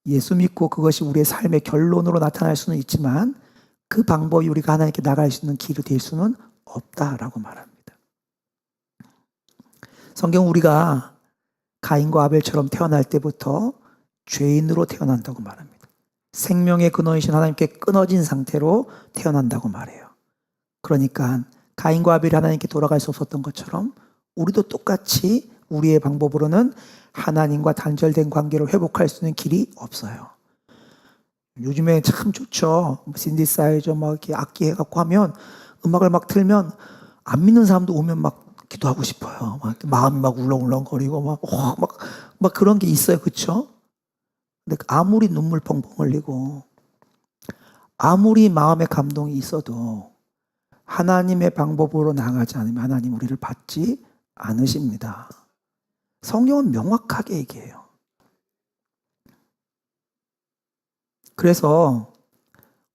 예수 믿고 그것이 우리의 삶의 결론으로 나타날 수는 있지만 그 방법이 우리가 하나님께 나아갈 수 있는 길이 될 수는 없다라고 말합니다. 성경 우리가 가인과 아벨처럼 태어날 때부터 죄인으로 태어난다고 말합니다. 생명의 근원이신 하나님께 끊어진 상태로 태어난다고 말해요. 그러니까 가인과 아벨이 하나님께 돌아갈 수 없었던 것처럼 우리도 똑같이 우리의 방법으로는 하나님과 단절된 관계를 회복할 수 있는 길이 없어요. 요즘에 참 좋죠. 신디사이저 막 이렇게 악기 해갖고 하면 음악을 막 틀면 안 믿는 사람도 오면 막 기도하고 싶어요. 막 마음이 막 울렁울렁거리고 막 그런 게 있어요. 그렇죠? 근데 아무리 눈물 펑펑 흘리고 아무리 마음에 감동이 있어도 하나님의 방법으로 나가지 않으면 하나님 우리를 받지 않으십니다. 성경은 명확하게 얘기해요. 그래서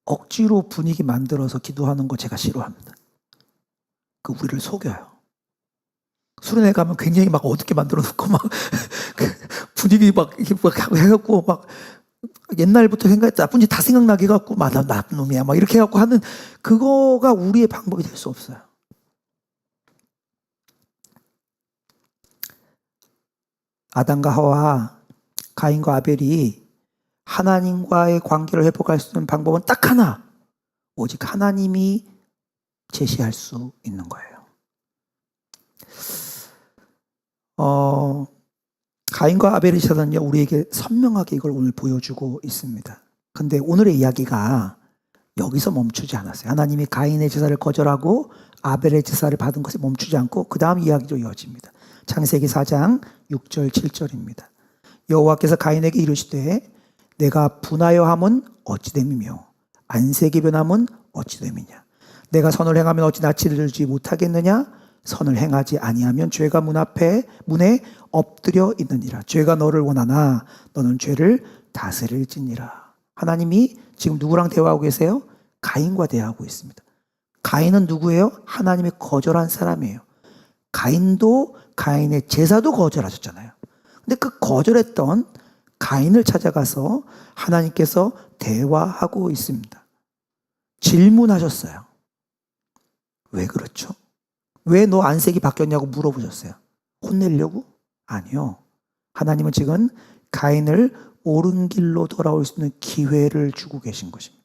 억지로 분위기 만들어서 기도하는 거 제가 싫어합니다. 그 우리를 속여요. 수련회 가면 굉장히 막 어둡게 만들어 놓고 막 분위기 막 이렇게 막 해갖고 막 옛날부터 생각했다 나쁜 짓 다 생각나게 해갖고 막 나 나쁜 놈이야 막 이렇게 해갖고 하는 그거가 우리의 방법이 될 수 없어요. 아담과 하와, 가인과 아벨이 하나님과의 관계를 회복할 수 있는 방법은 딱 하나, 오직 하나님이 제시할 수 있는 거예요. 가인과 아벨의 제사는요, 우리에게 선명하게 이걸 오늘 보여주고 있습니다. 근데 오늘의 이야기가 여기서 멈추지 않았어요. 하나님이 가인의 제사를 거절하고 아벨의 제사를 받은 것에 멈추지 않고 그 다음 이야기로 이어집니다. 창세기 4장 6절 7절입니다. 여호와께서 가인에게 이르시되 내가 분하여 함은 어찌 됨이며 안색이 변함은 어찌 됨이냐. 내가 선을 행하면 어찌 낯을 들지 못하겠느냐. 선을 행하지 아니하면 죄가 문에 엎드려 있느니라. 죄가 너를 원하나 너는 죄를 다스릴지니라. 하나님이 지금 누구랑 대화하고 계세요? 가인과 대화하고 있습니다. 가인은 누구예요? 하나님의 거절한 사람이에요. 가인도 가인의 제사도 거절하셨잖아요. 근데 그 거절했던 가인을 찾아가서 하나님께서 대화하고 있습니다. 질문하셨어요. 왜 그렇죠? 왜 너 안색이 바뀌었냐고 물어보셨어요. 혼내려고? 아니요. 하나님은 지금 가인을 옳은 길로 돌아올 수 있는 기회를 주고 계신 것입니다.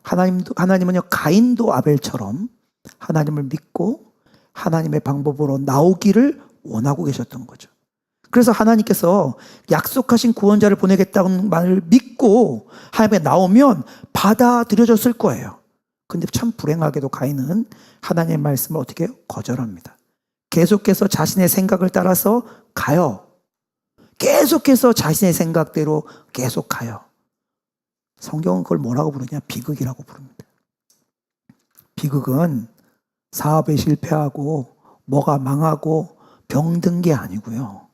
하나님은요, 가인도 아벨처럼 하나님을 믿고 하나님의 방법으로 나오기를 원하고 계셨던 거죠. 그래서 하나님께서 약속하신 구원자를 보내겠다는 말을 믿고 하나님께 나오면 받아들여졌을 거예요. 근데 참 불행하게도 가인은 하나님의 말씀을 어떻게 해요? 거절합니다. 계속해서 자신의 생각을 따라서 가요. 계속해서 자신의 생각대로 계속 가요. 성경은 그걸 뭐라고 부르냐? 비극이라고 부릅니다. 비극은 사업에 실패하고 뭐가 망하고 병든 게 아니고요.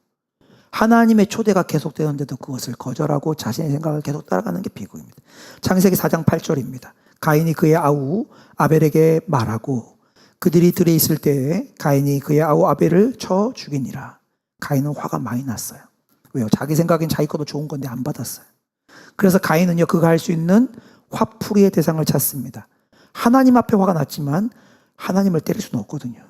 하나님의 초대가 계속되는데도 그것을 거절하고 자신의 생각을 계속 따라가는 게 비극입니다. 창세기 4장 8절입니다. 가인이 그의 아우 아벨에게 말하고 그들이 들에 있을 때에 가인이 그의 아우 아벨을 쳐 죽이니라. 가인은 화가 많이 났어요. 왜요? 자기 생각엔 자기 것도 좋은 건데 안 받았어요. 그래서 가인은요, 그가 할 수 있는 화풀이의 대상을 찾습니다. 하나님 앞에 화가 났지만 하나님을 때릴 수는 없거든요.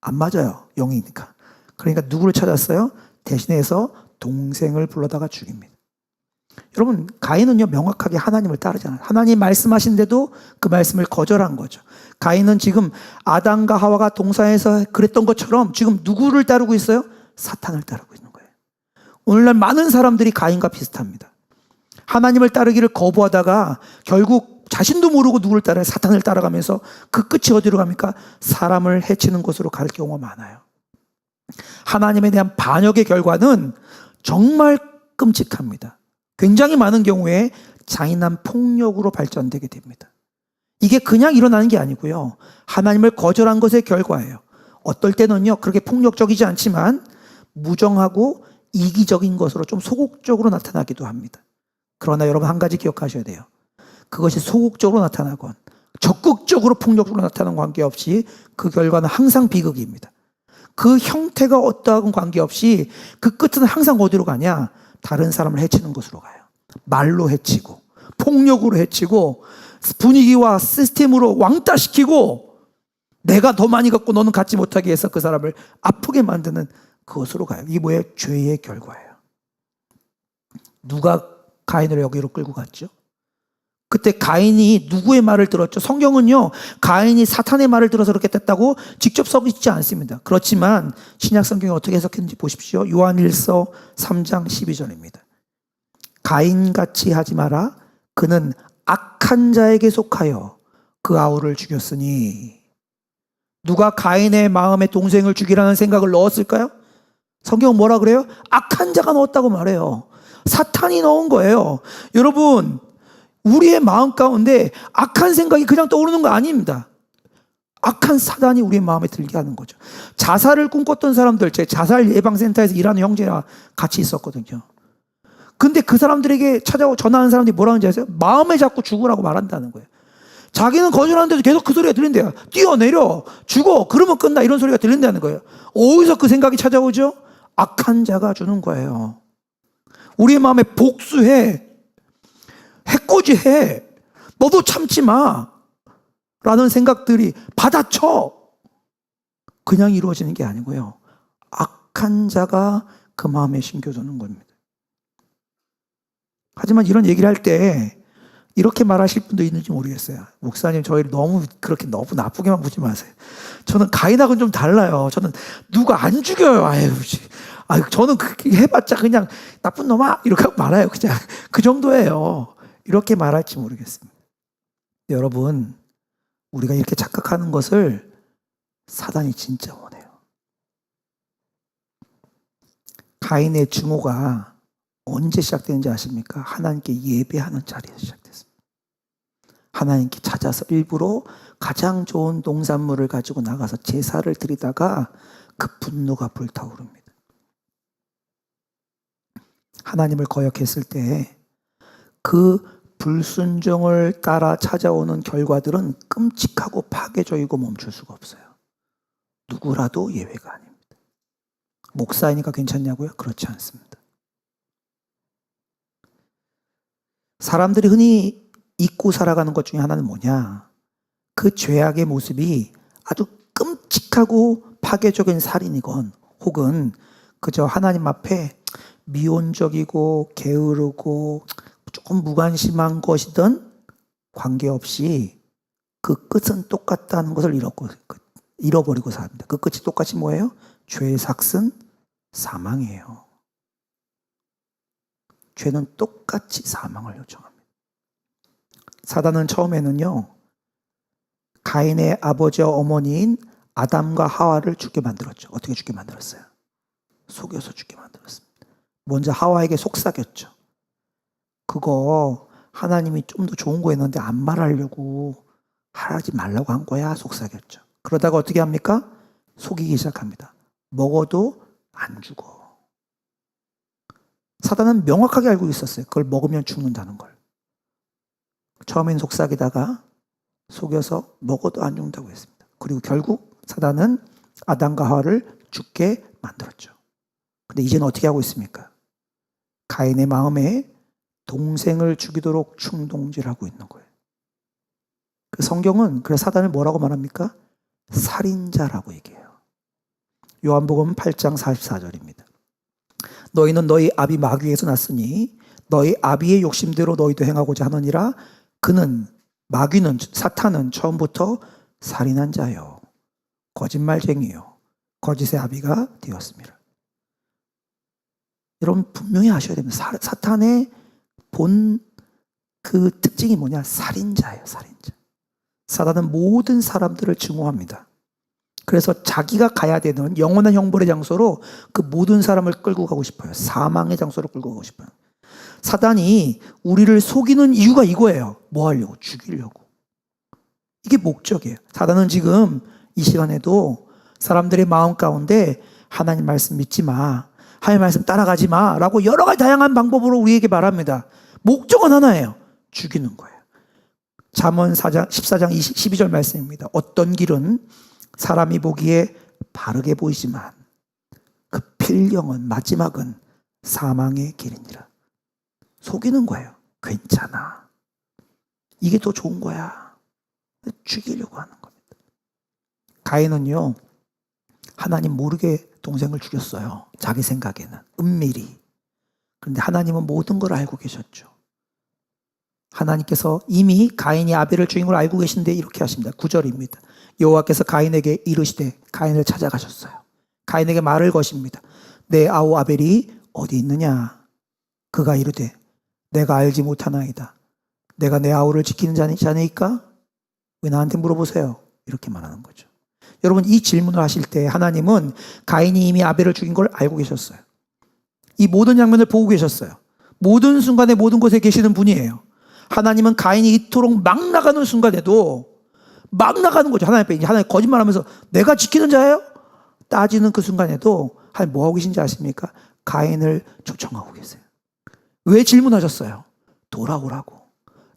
안 맞아요. 영이니까. 그러니까 누구를 찾았어요? 대신해서 동생을 불러다가 죽입니다. 여러분, 가인은요 명확하게 하나님을 따르잖아요. 하나님 말씀하신데도 그 말씀을 거절한 거죠. 가인은 지금 아담과 하와가 동산에서 그랬던 것처럼 지금 누구를 따르고 있어요? 사탄을 따르고 있는 거예요. 오늘날 많은 사람들이 가인과 비슷합니다. 하나님을 따르기를 거부하다가 결국 자신도 모르고 누구를 따라요? 사탄을 따라가면서 그 끝이 어디로 갑니까? 사람을 해치는 곳으로 갈 경우가 많아요. 하나님에 대한 반역의 결과는 정말 끔찍합니다. 굉장히 많은 경우에 잔인한 폭력으로 발전되게 됩니다. 이게 그냥 일어나는 게 아니고요. 하나님을 거절한 것의 결과예요. 어떨 때는요, 그렇게 폭력적이지 않지만 무정하고 이기적인 것으로 좀 소극적으로 나타나기도 합니다. 그러나 여러분 한 가지 기억하셔야 돼요. 그것이 소극적으로 나타나건 적극적으로 폭력적으로 나타나는 관계없이 그 결과는 항상 비극입니다. 그 형태가 어떠하건 관계없이 그 끝은 항상 어디로 가냐? 다른 사람을 해치는 것으로 가요. 말로 해치고 폭력으로 해치고 분위기와 시스템으로 왕따시키고 내가 더 많이 갖고 너는 갖지 못하게 해서 그 사람을 아프게 만드는 그것으로 가요. 이게 뭐예요? 죄의 결과예요. 누가 가인을 여기로 끌고 갔죠? 그때 가인이 누구의 말을 들었죠? 성경은요, 가인이 사탄의 말을 들어서 그렇게 됐다고 직접 써있지 않습니다. 그렇지만 신약 성경이 어떻게 해석했는지 보십시오. 요한일서 3장 12절입니다. 가인같이 하지 마라. 그는 악한 자에게 속하여 그 아우를 죽였으니. 누가 가인의 마음에 동생을 죽이라는 생각을 넣었을까요? 성경은 뭐라 그래요? 악한 자가 넣었다고 말해요. 사탄이 넣은 거예요. 여러분, 우리의 마음 가운데 악한 생각이 그냥 떠오르는 거 아닙니다. 악한 사단이 우리의 마음에 들게 하는 거죠. 자살을 꿈꿨던 사람들, 제 자살 예방센터에서 일하는 형제와 같이 있었거든요. 근데 그 사람들에게 전화하는 사람들이 뭐라는지 아세요? 마음에 자꾸 죽으라고 말한다는 거예요. 자기는 거절하는데도 계속 그 소리가 들린대요. 뛰어내려, 죽어, 그러면 끝나, 이런 소리가 들린다는 거예요. 어디서 그 생각이 찾아오죠? 악한 자가 주는 거예요. 우리의 마음에 복수해, 해코지해, 너도 참지 마 라는 생각들이 받아쳐. 그냥 이루어지는 게 아니고요, 악한 자가 그 마음에 심겨두는 겁니다. 하지만 이런 얘기를 할 때 이렇게 말하실 분도 있는지 모르겠어요. 목사님, 저희를 너무 나쁘게만 보지 마세요. 저는 가인하고는 좀 달라요. 저는 누가 안 죽여요. 아유, 저는 그렇게 해봤자 그냥 나쁜 놈아 이렇게 하고 말아요. 그냥 그 정도예요. 이렇게 말할지 모르겠습니다. 여러분, 우리가 이렇게 착각하는 것을 사단이 진짜 원해요. 가인의 증오가 언제 시작되는지 아십니까? 하나님께 예배하는 자리에서 시작됐습니다. 하나님께 찾아서 일부러 가장 좋은 농산물을 가지고 나가서 제사를 드리다가 그 분노가 불타오릅니다. 하나님을 거역했을 때 그 불순종을 따라 찾아오는 결과들은 끔찍하고 파괴적이고 멈출 수가 없어요. 누구라도 예외가 아닙니다. 목사이니까 괜찮냐고요? 그렇지 않습니다. 사람들이 흔히 잊고 살아가는 것 중에 하나는 뭐냐? 그 죄악의 모습이 아주 끔찍하고 파괴적인 살인이건 혹은 그저 하나님 앞에 미온적이고 게으르고 조금 무관심한 것이든 관계없이 그 끝은 똑같다는 것을 잃어버리고 삽니다. 그 끝이 똑같이 뭐예요? 죄의 삭은 사망이에요. 죄는 똑같이 사망을 요청합니다. 사단은 처음에는요, 가인의 아버지와 어머니인 아담과 하와를 죽게 만들었죠. 어떻게 죽게 만들었어요? 속여서 죽게 만들었습니다. 먼저 하와에게 속삭였죠. 그거 하나님이 좀 더 좋은 거 했는데 안 말하려고 하지 말라고 한 거야. 속삭였죠. 그러다가 어떻게 합니까? 속이기 시작합니다. 먹어도 안 죽어. 사단은 명확하게 알고 있었어요. 그걸 먹으면 죽는다는 걸. 처음엔 속삭이다가 속여서 먹어도 안 죽는다고 했습니다. 그리고 결국 사단은 아담과 하와를 죽게 만들었죠. 근데 이제는 어떻게 하고 있습니까? 가인의 마음에 동생을 죽이도록 충동질하고 있는 거예요. 그 성경은 그래서 사단을 뭐라고 말합니까? 살인자라고 얘기해요. 요한복음 8장 44절입니다. 너희는 너희 아비 마귀에서 났으니 너희 아비의 욕심대로 너희도 행하고자 하느니라. 그는, 마귀는, 사탄은 처음부터 살인한 자요, 거짓말쟁이요, 거짓의 아비가 되었습니다. 여러분 분명히 아셔야 됩니다. 사탄의 본 그 특징이 뭐냐? 살인자예요, 살인자. 사탄은 모든 사람들을 증오합니다. 그래서 자기가 가야 되는 영원한 형벌의 장소로 그 모든 사람을 끌고 가고 싶어요. 사망의 장소로 끌고 가고 싶어요. 사탄이 우리를 속이는 이유가 이거예요. 뭐 하려고? 죽이려고. 이게 목적이에요. 사탄은 지금 이 시간에도 사람들의 마음 가운데 하나님 말씀 믿지 마, 하나님 말씀 따라가지 마 라고 여러 가지 다양한 방법으로 우리에게 말합니다. 목적은 하나예요. 죽이는 거예요. 잠언 14장 12절 말씀입니다. 어떤 길은 사람이 보기에 바르게 보이지만 그 필경은, 마지막은 사망의 길이니라. 속이는 거예요. 괜찮아, 이게 더 좋은 거야. 죽이려고 하는 겁니다. 가인은요, 하나님 모르게 동생을 죽였어요. 자기 생각에는 은밀히. 그런데 하나님은 모든 걸 알고 계셨죠. 하나님께서 이미 가인이 아벨을 죽인 걸 알고 계신데 이렇게 하십니다. 9절입니다. 여호와께서 가인에게 이르시되, 가인을 찾아가셨어요. 가인에게 말을 거십니다. 내 아우 아벨이 어디 있느냐? 그가 이르되, 내가 알지 못하나이다. 내가 내 아우를 지키는 자니까 왜 나한테 물어보세요? 이렇게 말하는 거죠. 여러분, 이 질문을 하실 때 하나님은 가인이 이미 아벨을 죽인 걸 알고 계셨어요. 이 모든 장면을 보고 계셨어요. 모든 순간에 모든 곳에 계시는 분이에요. 하나님은 가인이 이토록 막 나가는 순간에도 막 나가는 거죠. 하나님 앞에. 하나님 거짓말하면서 내가 지키는 자예요? 따지는 그 순간에도 하나님 뭐 하고 계신지 아십니까? 가인을 초청하고 계세요. 왜 질문하셨어요? 돌아오라고,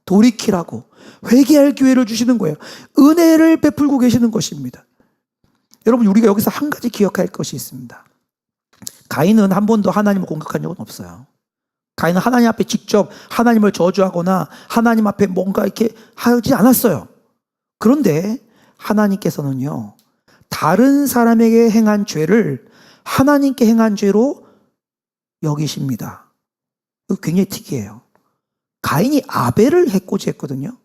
돌이키라고, 회개할 기회를 주시는 거예요. 은혜를 베풀고 계시는 것입니다. 여러분, 우리가 여기서 한 가지 기억할 것이 있습니다. 가인은 한 번도 하나님을 공격한 적은 없어요. 가인은 하나님 앞에 직접 하나님을 저주하거나 하나님 앞에 뭔가 이렇게 하지 않았어요. 그런데 하나님께서는요, 다른 사람에게 행한 죄를 하나님께 행한 죄로 여기십니다. 이거 굉장히 특이해요. 가인이 아벨을 해코지했거든요.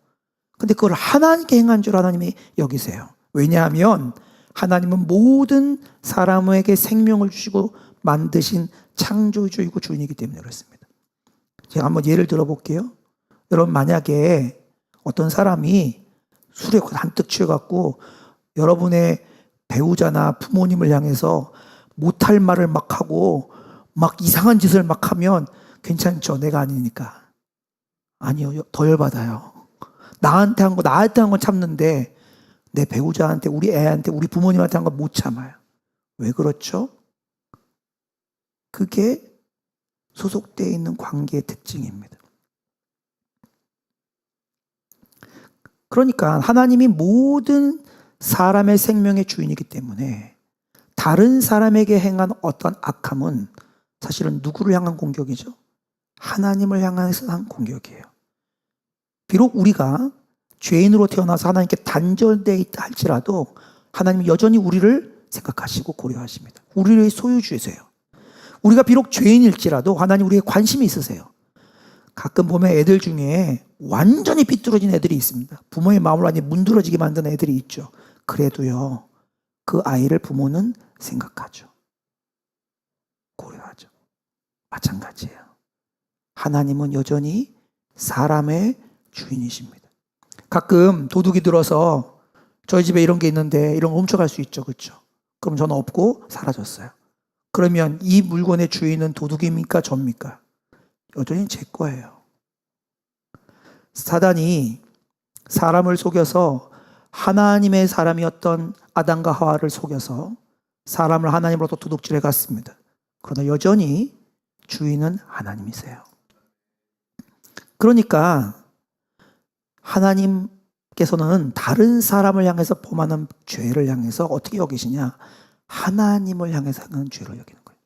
근데 그걸 하나님께 행한 죄로 하나님이 여기세요. 왜냐하면 하나님은 모든 사람에게 생명을 주시고 만드신 창조주이고 주인이기 때문에 그렇습니다. 제가 한번 예를 들어볼게요. 여러분, 만약에 어떤 사람이 술에 한뜩 취해갖고 여러분의 배우자나 부모님을 향해서 못할 말을 막 하고 막 이상한 짓을 막 하면 괜찮죠? 내가 아니니까. 아니요, 더 열받아요. 나한테 한 건 참는데 내 배우자한테, 우리 애한테, 우리 부모님한테 한 건 못 참아요. 왜 그렇죠? 그게 소속되어 있는 관계의 특징입니다. 그러니까 하나님이 모든 사람의 생명의 주인이기 때문에 다른 사람에게 행한 어떤 악함은 사실은 누구를 향한 공격이죠? 하나님을 향해서 한 공격이에요. 비록 우리가 죄인으로 태어나서 하나님께 단절되어 있다 할지라도 하나님은 여전히 우리를 생각하시고 고려하십니다. 우리의 소유주이세요. 우리가 비록 죄인일지라도 하나님 우리에게 관심이 있으세요. 가끔 보면 애들 중에 완전히 삐뚤어진 애들이 있습니다. 부모의 마음을 완전히 문드러지게 만드는 애들이 있죠. 그래도요, 그 아이를 부모는 생각하죠. 고려하죠. 마찬가지예요. 하나님은 여전히 사람의 주인이십니다. 가끔 도둑이 들어서 저희 집에 이런 게 있는데 이런 거 훔쳐갈 수 있죠. 그렇죠? 그럼 저는 없고 사라졌어요. 그러면 이 물건의 주인은 도둑입니까? 접니까? 여전히 제 거예요. 사단이 사람을 속여서 하나님의 사람이었던 아담과 하와를 속여서 사람을 하나님으로부터 도둑질해 갔습니다. 그러나 여전히 주인은 하나님이세요. 그러니까 하나님께서는 다른 사람을 향해서 범하는 죄를 향해서 어떻게 여기시냐? 하나님을 향해서 하는 죄를 여기는 거예요.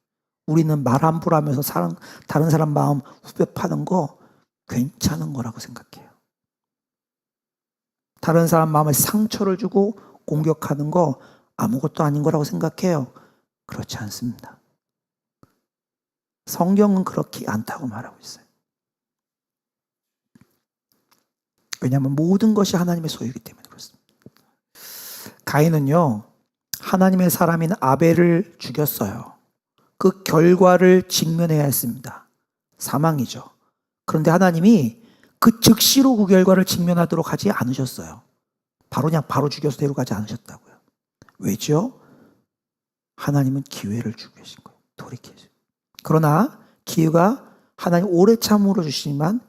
우리는 말 함부로 하면서 다른 사람 마음 후벼 파는 거 괜찮은 거라고 생각해요. 다른 사람 마음에 상처를 주고 공격하는 거 아무것도 아닌 거라고 생각해요. 그렇지 않습니다. 성경은 그렇게 않다고 말하고 있어요. 왜냐하면 모든 것이 하나님의 소유이기 때문에 그렇습니다. 가인은요, 하나님의 사람인 아벨을 죽였어요. 그 결과를 직면해야 했습니다. 사망이죠. 그런데 하나님이 그 즉시로 그 결과를 직면하도록 하지 않으셨어요. 바로 죽여서 데려가지 않으셨다고요. 왜죠? 하나님은 기회를 주고 계신 거예요. 돌이키죠. 그러나 기회가 하나님 오래 참으로 주시지만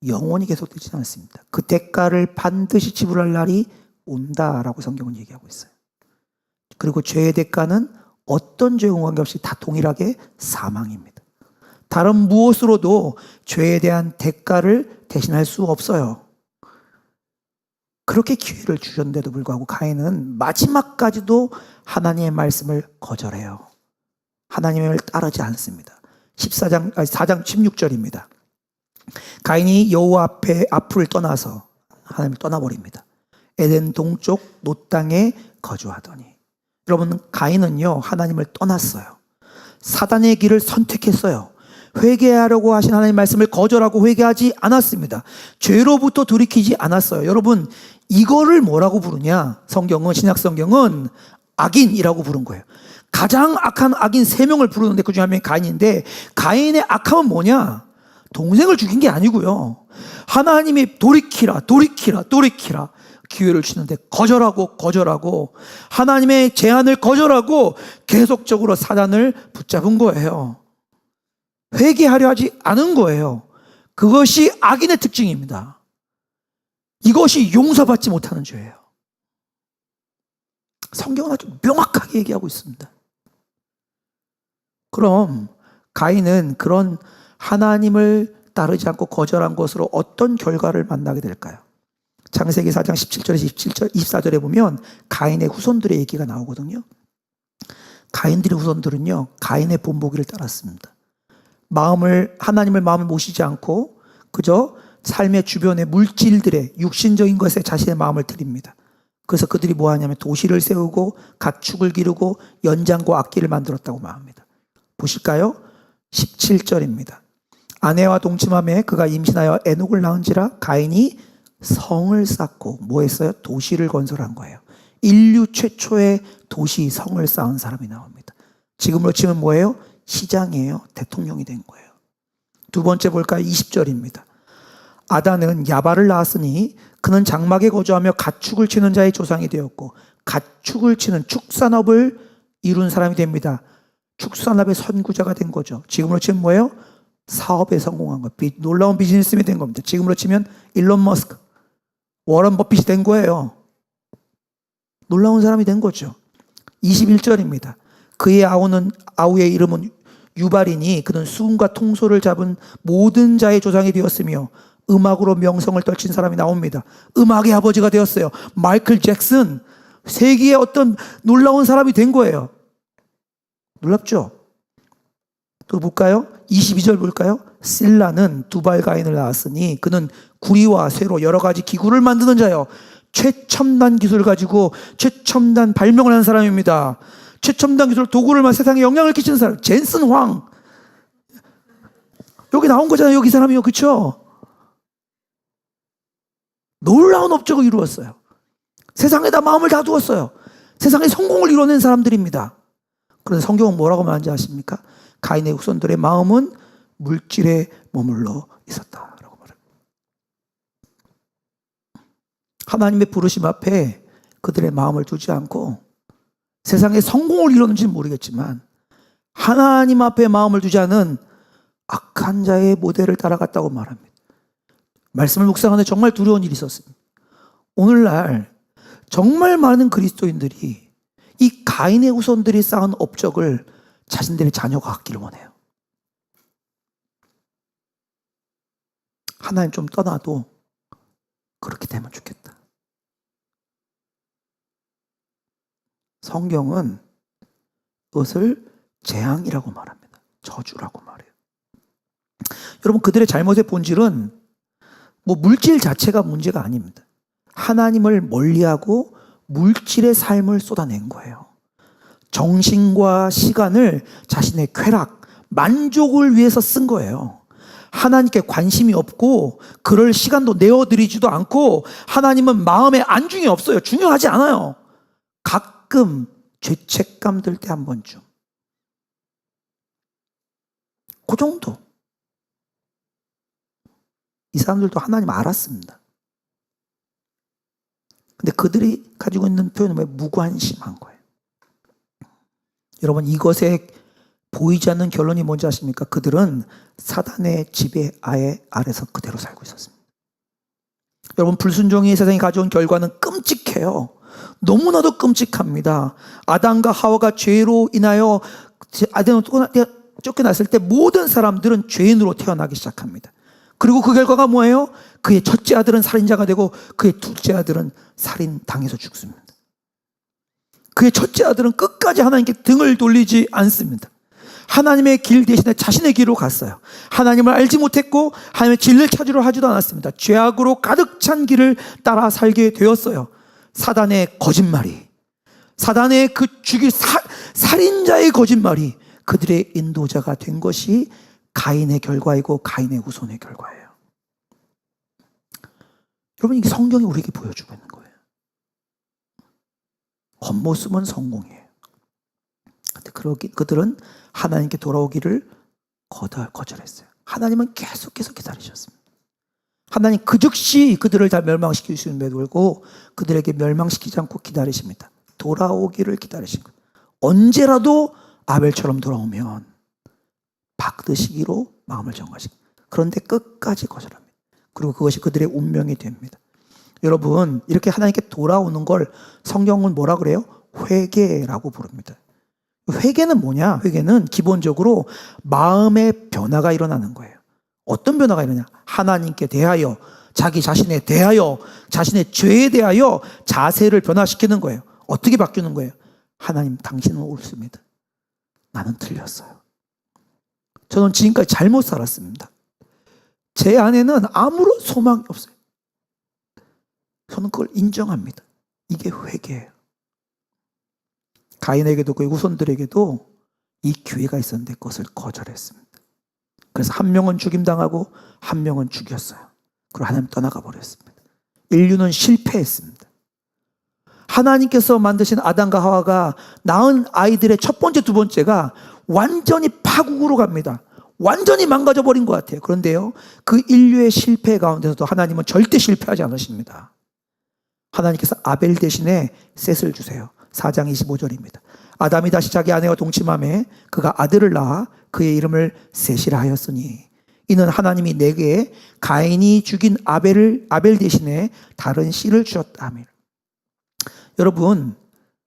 영원히 계속되지는 않습니다. 그 대가를 반드시 지불할 날이 온다라고 성경은 얘기하고 있어요. 그리고 죄의 대가는 어떤 죄와 관계없이 다 동일하게 사망입니다. 다른 무엇으로도 죄에 대한 대가를 대신할 수 없어요. 그렇게 기회를 주셨는데도 불구하고 가인은 마지막까지도 하나님의 말씀을 거절해요. 하나님을 따르지 않습니다. 4장 16절입니다. 가인이 여호와 앞을 떠나서 하나님을 떠나버립니다. 에덴 동쪽 놋 땅에 거주하더니. 여러분, 가인은요, 하나님을 떠났어요. 사단의 길을 선택했어요. 회개하려고 하신 하나님의 말씀을 거절하고 회개하지 않았습니다. 죄로부터 돌이키지 않았어요. 여러분, 이거를 뭐라고 부르냐? 신약 성경은 악인이라고 부른 거예요. 가장 악한 악인 3명을 부르는데 그중 한 명이 가인인데, 가인의 악함은 뭐냐? 동생을 죽인 게 아니고요. 하나님이 돌이키라 기회를 주시는데 거절하고 하나님의 제안을 거절하고 계속적으로 사단을 붙잡은 거예요. 회개하려 하지 않은 거예요. 그것이 악인의 특징입니다. 이것이 용서받지 못하는 죄예요. 성경은 아주 명확하게 얘기하고 있습니다. 그럼 가인은 그런 하나님을 따르지 않고 거절한 것으로 어떤 결과를 만나게 될까요? 창세기 4장 17절에서 24절에 보면 가인의 후손들의 얘기가 나오거든요. 가인들의 후손들은요, 가인의 본보기를 따랐습니다. 하나님을 마음을 모시지 않고 그저 삶의 주변의 물질들의 육신적인 것에 자신의 마음을 드립니다. 그래서 그들이 뭐 하냐면 도시를 세우고 가축을 기르고 연장과 악기를 만들었다고 말합니다. 보실까요? 17절입니다. 아내와 동침함에 그가 임신하여 에녹을 낳은지라 가인이 성을 쌓고 뭐 했어요? 도시를 건설한 거예요. 인류 최초의 도시 성을 쌓은 사람이 나옵니다. 지금으로 치면 뭐예요? 시장이에요. 대통령이 된 거예요. 두 번째 볼까요? 20절입니다. 아단은 야발을 낳았으니 그는 장막에 거주하며 가축을 치는 자의 조상이 되었고 가축을 치는 축산업을 이룬 사람이 됩니다. 축산업의 선구자가 된 거죠. 지금으로 치면 뭐예요? 사업에 성공한 거. 놀라운 비즈니스맨이 된 겁니다. 지금으로 치면 일론 머스크, 워런 버핏이 된 거예요. 놀라운 사람이 된 거죠. 21절입니다. 그의 아우의 이름은 유발이니 그는 수금과 통소를 잡은 모든 자의 조상이 되었으며 음악으로 명성을 떨친 사람이 나옵니다. 음악의 아버지가 되었어요. 마이클 잭슨, 세계의 어떤 놀라운 사람이 된 거예요. 놀랍죠? 또 볼까요? 22절 볼까요? 실라는 두발 가인을 낳았으니 그는 구리와 쇠로 여러 가지 기구를 만드는 자요. 최첨단 기술을 가지고 최첨단 발명을 한 사람입니다. 최첨단 기술 도구를 세상에 영향을 끼치는 사람. 젠슨 황. 여기 나온 거잖아요. 여기 사람이요. 그렇죠? 놀라운 업적을 이루었어요. 세상에다 마음을 다 두었어요. 세상에 성공을 이뤄낸 사람들입니다. 그런데 성경은 뭐라고 말하는지 아십니까? 가인의 후손들의 마음은 물질에 머물러 있었다라고 말합니다. 하나님의 부르심 앞에 그들의 마음을 두지 않고 세상에 성공을 이뤘는지는 모르겠지만 하나님 앞에 마음을 두지 않은 악한 자의 모델을 따라갔다고 말합니다. 말씀을 묵상하는데 정말 두려운 일이 있었습니다. 오늘날 정말 많은 그리스도인들이 이 가인의 후손들이 쌓은 업적을 자신들의 자녀가 갖기를 원해요. 하나님 좀 떠나도 그렇게 되면 좋겠다. 성경은 그것을 재앙이라고 말합니다. 저주라고 말해요. 여러분, 그들의 잘못의 본질은 물질 자체가 문제가 아닙니다. 하나님을 멀리하고 물질의 삶을 쏟아낸 거예요. 정신과 시간을 자신의 쾌락, 만족을 위해서 쓴 거예요. 하나님께 관심이 없고 그럴 시간도 내어드리지도 않고 하나님은 마음에 안중이 없어요. 중요하지 않아요. 가끔 죄책감 들 때 한 번쯤. 그 정도. 이 사람들도 하나님 알았습니다. 근데 그들이 가지고 있는 표현은 왜 무관심한 거예요. 여러분, 이것에 보이지 않는 결론이 뭔지 아십니까? 그들은 사단의 지배 아래서 그대로 살고 있었습니다. 여러분, 불순종이 세상에 가져온 결과는 끔찍해요. 너무나도 끔찍합니다. 아담과 하와가 죄로 인하여 아담을 쫓겨났을 때 모든 사람들은 죄인으로 태어나기 시작합니다. 그리고 그 결과가 뭐예요? 그의 첫째 아들은 살인자가 되고 그의 둘째 아들은 살인당해서 죽습니다. 그의 첫째 아들은 끝까지 하나님께 등을 돌리지 않습니다. 하나님의 길 대신에 자신의 길로 갔어요. 하나님을 알지 못했고 하나님의 진리를 찾으려 하지도 않았습니다. 죄악으로 가득 찬 길을 따라 살게 되었어요. 사단의 거짓말이, 사단의 그 살인자의 거짓말이 그들의 인도자가 된 것이 가인의 결과이고 가인의 후손의 결과예요. 여러분, 이게 성경이 우리에게 보여주고 있는 거예요. 겉모습은 성공이에요. 근데 그들은 하나님께 돌아오기를 거절했어요. 하나님은 계속해서 기다리셨습니다. 하나님 그 즉시 그들을 다 멸망시킬 수 있음에도 불구하고 그들에게 멸망시키지 않고 기다리십니다. 돌아오기를 기다리신 거예요. 언제라도 아벨처럼 돌아오면 박드시기로 마음을 정하시고, 그런데 끝까지 거절합니다. 그리고 그것이 그들의 운명이 됩니다. 여러분, 이렇게 하나님께 돌아오는 걸 성경은 뭐라 그래요? 회개라고 부릅니다. 회개는 뭐냐? 회개는 기본적으로 마음의 변화가 일어나는 거예요. 어떤 변화가 일어나냐? 하나님께 대하여, 자기 자신에 대하여, 자신의 죄에 대하여 자세를 변화시키는 거예요. 어떻게 바뀌는 거예요? 하나님, 당신은 옳습니다. 나는 틀렸어요. 저는 지금까지 잘못 살았습니다. 제 안에는 아무런 소망이 없어요. 저는 그걸 인정합니다. 이게 회개예요. 가인에게도 그의 후손들에게도 이 기회가 있었는데 그것을 거절했습니다. 그래서 한 명은 죽임당하고 한 명은 죽였어요. 그리고 하나님 떠나가 버렸습니다. 인류는 실패했습니다. 하나님께서 만드신 아담과 하와가 낳은 아이들의 첫 번째, 두 번째가 완전히 파국으로 갑니다. 완전히 망가져 버린 것 같아요. 그런데요, 그 인류의 실패 가운데서도 하나님은 절대 실패하지 않으십니다. 하나님께서 아벨 대신에 셋을 주세요. 4장 25절입니다. 아담이 다시 자기 아내와 동침하매 그가 아들을 낳아 그의 이름을 셋이라 하였으니 이는 하나님이 내게 가인이 죽인 아벨 대신에 다른 씨를 주었다 하며. 여러분,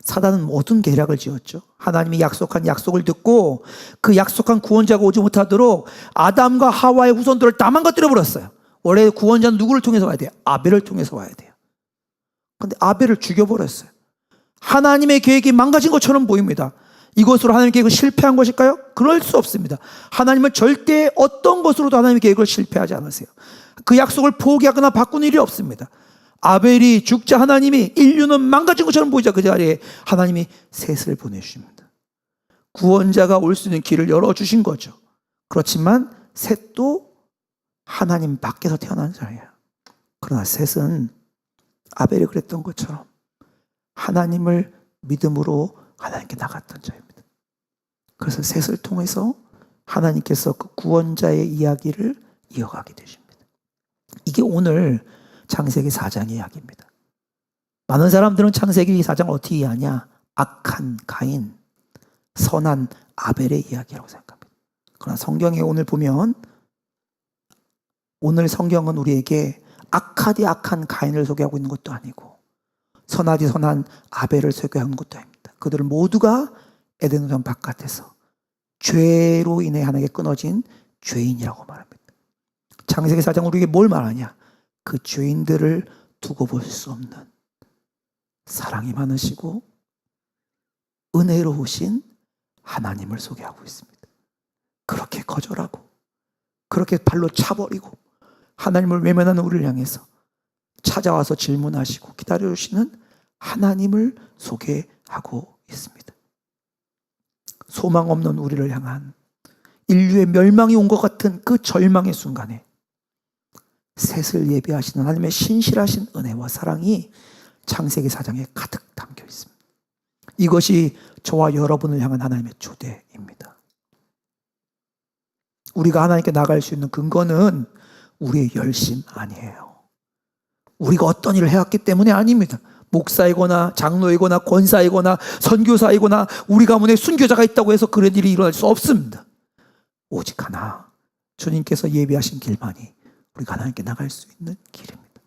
사단은 모든 계략을 지었죠. 하나님이 약속한 약속을 듣고 그 약속한 구원자가 오지 못하도록 아담과 하와의 후손들을 다 망가뜨려 버렸어요. 원래 구원자는 누구를 통해서 와야 돼요? 아벨을 통해서 와야 돼요. 그런데 아벨을 죽여버렸어요. 하나님의 계획이 망가진 것처럼 보입니다. 이것으로 하나님의 계획을 실패한 것일까요? 그럴 수 없습니다. 하나님은 절대 어떤 것으로도 하나님의 계획을 실패하지 않으세요. 그 약속을 포기하거나 바꾸는 일이 없습니다. 아벨이 죽자 하나님이 인류는 망가진 것처럼 보이자 그 자리에 하나님이 셋을 보내주십니다. 구원자가 올 수 있는 길을 열어주신 거죠. 그렇지만 셋도 하나님 밖에서 태어난 자예요. 그러나 셋은 아벨이 그랬던 것처럼 하나님을 믿음으로 하나님께 나갔던 자입니다. 그래서 셋을 통해서 하나님께서 그 구원자의 이야기를 이어가게 되십니다. 이게 오늘 창세기 4장의 이야기입니다. 많은 사람들은 창세기 4장을 어떻게 이해하냐? 악한 가인, 선한 아벨의 이야기라고 생각합니다. 그러나 성경에 오늘 보면 오늘 성경은 우리에게 악하디 악한 가인을 소개하고 있는 것도 아니고 선하디 선한 아벨을 소개하는 것도 아닙니다. 그들은 모두가 에덴 동산 바깥에서 죄로 인해 하나님께 끊어진 죄인이라고 말합니다. 창세기 4장 우리에게 뭘 말하냐? 그 죄인들을 두고 볼 수 없는 사랑이 많으시고 은혜로우신 하나님을 소개하고 있습니다. 그렇게 거절하고 그렇게 발로 차버리고 하나님을 외면하는 우리를 향해서 찾아와서 질문하시고 기다려주시는 하나님을 소개하고 있습니다. 소망 없는 우리를 향한 인류의 멸망이 온 것 같은 그 절망의 순간에 셋을 예비하시는 하나님의 신실하신 은혜와 사랑이 창세기 4장에 가득 담겨 있습니다. 이것이 저와 여러분을 향한 하나님의 초대입니다. 우리가 하나님께 나갈 수 있는 근거는 우리의 열심 아니에요. 우리가 어떤 일을 해왔기 때문에 아닙니다. 목사이거나 장로이거나 권사이거나 선교사이거나 우리 가문에 순교자가 있다고 해서 그런 일이 일어날 수 없습니다. 오직 하나, 주님께서 예비하신 길만이 우리가 하나님께 나갈 수 있는 길입니다.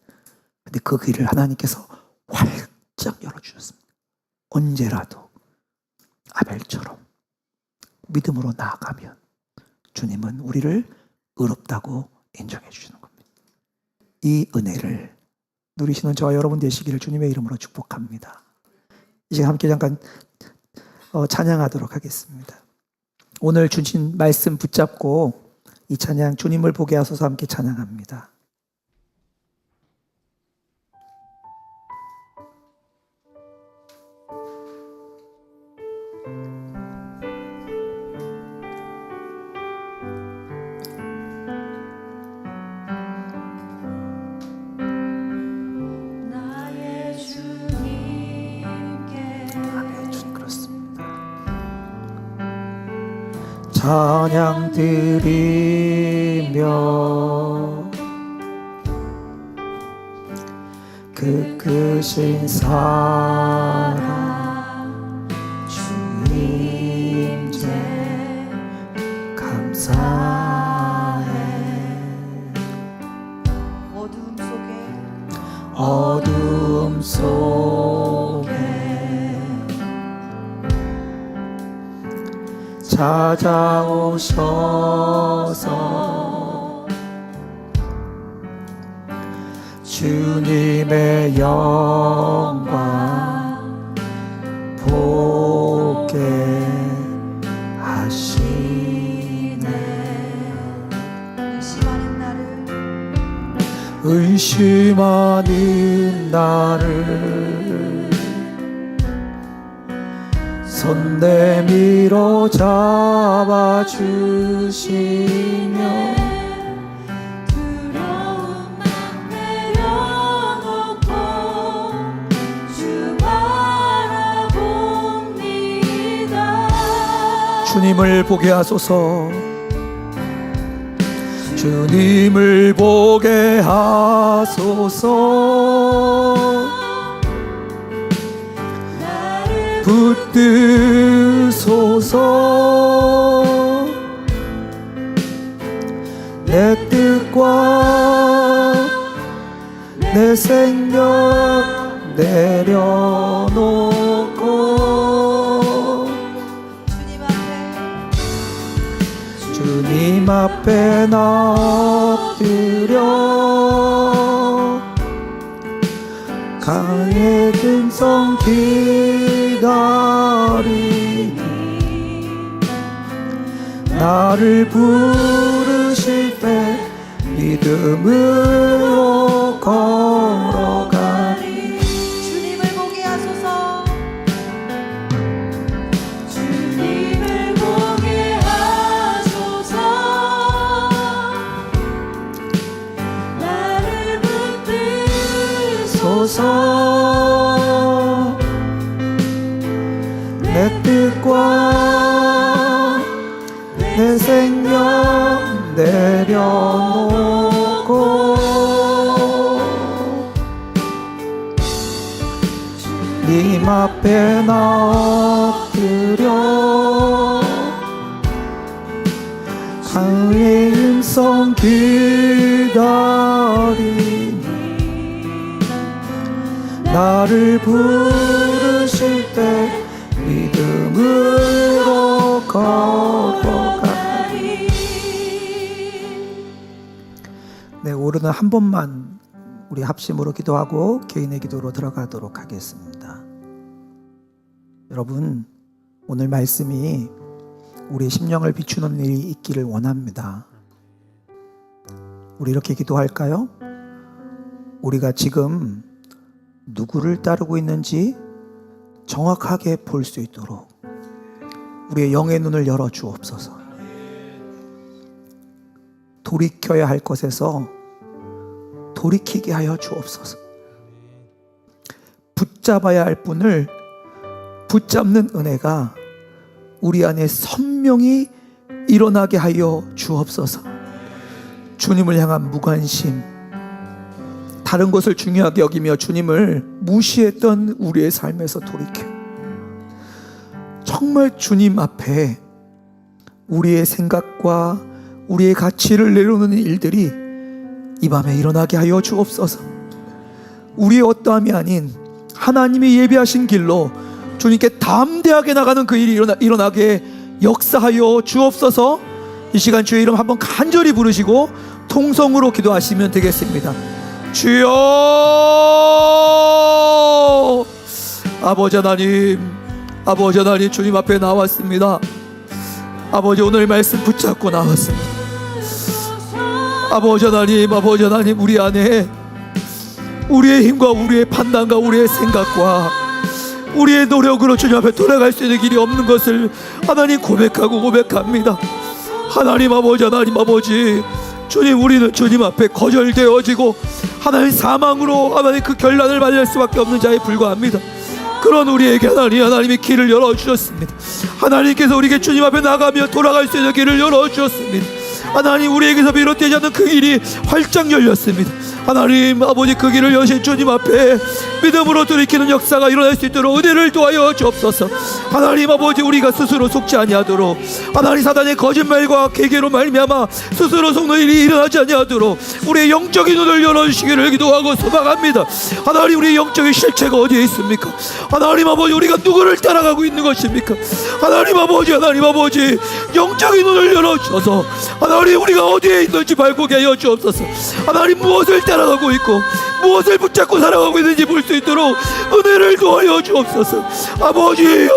근데 그 길을 하나님께서 활짝 열어주셨습니다. 언제라도 아벨처럼 믿음으로 나아가면 주님은 우리를 의롭다고 인정해 주시는 겁니다. 이 은혜를 누리시는 저와 여러분 되시기를 주님의 이름으로 축복합니다. 이제 함께 잠깐 찬양하도록 하겠습니다. 오늘 주신 말씀 붙잡고 이 찬양 주님을 보게 하소서 함께 찬양합니다. 찬양 드리며 그 크신 사랑 주님 제 감사해. 어두움 속에 찾아오셔서 주님의 영광 보게 하시네. 의심하는 나를 손 내밀어 잡아주시며 두려움만 내려놓고 주 바라봅니다. 주님을 보게 하소서. 주님을 보게 하소서. 붙드소서. 내 뜻과 내 생각 내려놓고 주님 앞에 나 엎드려 강의 등성 기다리니 나를 부르실 때 믿음으로 걸어가리. 주님을 보게 하소서. 주님을 보게 하소서. 나를 붙드소서. 내 뜻과 내 생명 내려놓고 님 앞에 나 엎드려 강의 음성 기다리니 나를 부르실 때 믿음으로 걸어가리. 네, 오늘은 한 번만 우리 합심으로 기도하고 개인의 기도로 들어가도록 하겠습니다. 여러분, 오늘 말씀이 우리의 심령을 비추는 일이 있기를 원합니다. 우리 이렇게 기도할까요? 우리가 지금 누구를 따르고 있는지 정확하게 볼 수 있도록 우리의 영의 눈을 열어 주옵소서. 돌이켜야 할 것에서 돌이키게 하여 주옵소서. 붙잡아야 할 분을 붙잡는 은혜가 우리 안에 선명히 일어나게 하여 주옵소서. 주님을 향한 무관심, 다른 것을 중요하게 여기며 주님을 무시했던 우리의 삶에서 돌이켜 정말 주님 앞에 우리의 생각과 우리의 가치를 내려놓는 일들이 이 밤에 일어나게 하여 주옵소서. 우리의 어떠함이 아닌 하나님이 예비하신 길로 주님께 담대하게 나가는 그 일이 일어나게 역사하여 주옵소서. 이 시간 주의 이름 한번 간절히 부르시고 통성으로 기도하시면 되겠습니다. 주여, 아버지 하나님, 아버지 하나님, 주님 앞에 나왔습니다. 아버지, 오늘 말씀 붙잡고 나왔습니다. 아버지 하나님, 우리 안에 우리의 힘과 우리의 판단과 우리의 생각과 우리의 노력으로 주님 앞에 돌아갈 수 있는 길이 없는 것을 하나님 고백합니다. 하나님 아버지, 주님, 우리는 주님 앞에 거절되어지고 하나님 사망으로 하나님 그 결란을 받을 수밖에 없는 자에 불과합니다. 그런 우리에게 하나님이 길을 열어주셨습니다. 하나님께서 우리에게 주님 앞에 나가며 돌아갈 수 있는 길을 열어주셨습니다. 하나님, 우리에게서 비롯되지 않는 그 길이 활짝 열렸습니다. 하나님 아버지, 그 길을 여신 주님 앞에 믿음으로 돌이키는 역사가 일어날 수 있도록 은혜를 도하여 주옵소서. 하나님 아버지, 우리가 스스로 속지 아니하도록, 하나님 사단의 거짓말과 계계로 말미암아 스스로 속는 일이 일어나지 아니하도록 우리의 영적인 눈을 열어주시기를 기도하고 소망합니다. 하나님, 우리의 영적인 실체가 어디에 있습니까? 하나님 아버지, 우리가 누구를 따라가고 있는 것입니까? 하나님 아버지, 영적인 눈을 열어주셔서 하나님, 우리가 어디에 있는지 발견하게 하여 주옵소서. 하나님, 무엇을 따라가고 있고 무엇을 붙잡고 살아가고 있는지 볼 수 있도록 은혜를 도하여 주옵소서. 아버지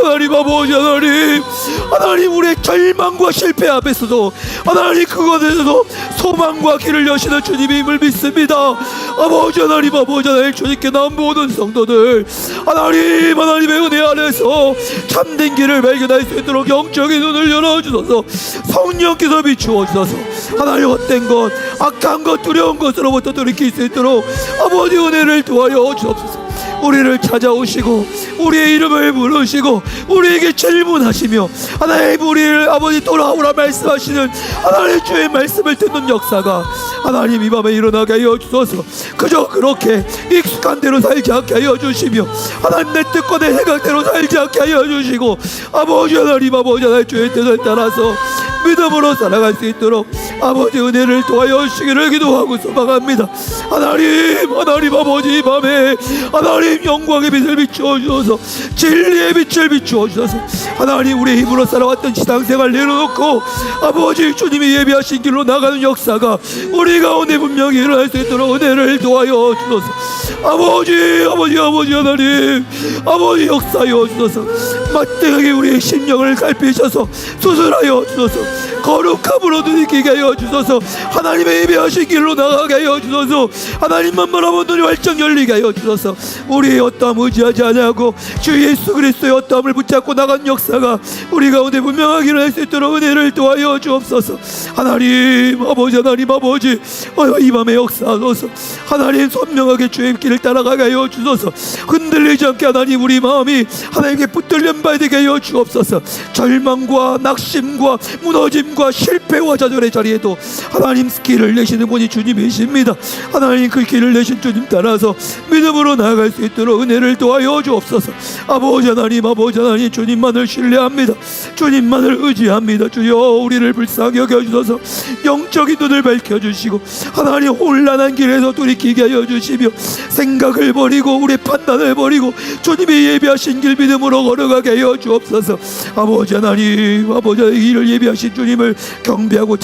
하나님, 우리의 절망과 실패 앞에서도 하나님, 그것에서도 소망과 길을 여시는 주님임을 믿습니다. 아버지 하나님, 주님께 나온 모든 성도들 하나님의 은혜 안에서 참된 길을 발견할 수 있도록 영적인 눈을 열어주소서. 성령께서 비추어주소서. 하나님, 헛된 것, 악한 것, 두려운 것으로부터 돌이킬 수 있도록 아버지 은혜를 도하여 주옵소서. 우리를 찾아오시고 우리의 이름을 부르시고 우리에게 질문하시며 하나님, 우리를 아버지 돌아오라 말씀하시는 하나님 주의 말씀을 듣는 역사가 하나님 이 밤에 일어나게 하여 주소서. 그저 그렇게 익숙한 대로 살지 않게 하여 주시며 하나님, 내 뜻과 내 생각대로 살지 않게 하여 주시고 아버지 하나님 주의 뜻을 따라서 믿음으로 살아갈 수 있도록 아버지 은혜를 도하여 주시기를 기도하고 소망합니다. 하나님 아버지, 이 밤에 하나님 영광의 빛을 비추어 주셔서 진리의 빛을 비추어 주셔서 하나님, 우리의 힘으로 살아왔던 신앙생활 내려놓고 아버지 주님이 예비하신 길로 나가는 역사가 우리 가운데 분명히 일어날 수 있도록 은혜를 도하여 주셔서 아버지 하나님, 아버지 역사하여 주셔서 마땅하게 우리의 심령을 갈피셔서 수술하여 주셔서 거룩함으로 들이키게 하여 주소서. 하나님의 예배하신 길로 나가게 하여 주소서. 하나님만 바라보는 눈이 활짝 열리게 하여 주소서. 우리의 어떠함 의지하지 아니하고 주 예수 그리스도의 어떠함을 붙잡고 나간 역사가 우리 가운데 분명하게 일어날 수 있도록 은혜를 도하여 주옵소서. 하나님 아버지, 이 밤에 역사하소서. 하나님, 선명하게 주의 길을 따라가게 하여 주소서. 흔들리지 않게 하나님, 우리 마음이 하나님께 붙들린 바 되게 하여 주옵소서. 절망과 낙심과 무너짐과 실패와 좌절의 자리에도 하나님 길을 내시는 분이 주님이십니다. 하나님, 그 길을 내신 주님 따라서 믿음으로 나아갈 수 있도록 은혜를 도하여 주옵소서. 아버지 하나님, 주님만을 신뢰합니다. 주님만을 의지합니다. 주여, 우리를 불쌍히 여겨주셔서 영적인 눈을 밝혀주시고 하나님, 혼란한 길에서 돌이키게 하여 주시며 생각을 버리고 우리의 판단을 버리고 주님이 예비하신 길 믿음으로 걸어가게 하여 주옵소서. 아버지 하나님, 이 길을 예비하신 주님을 경배하고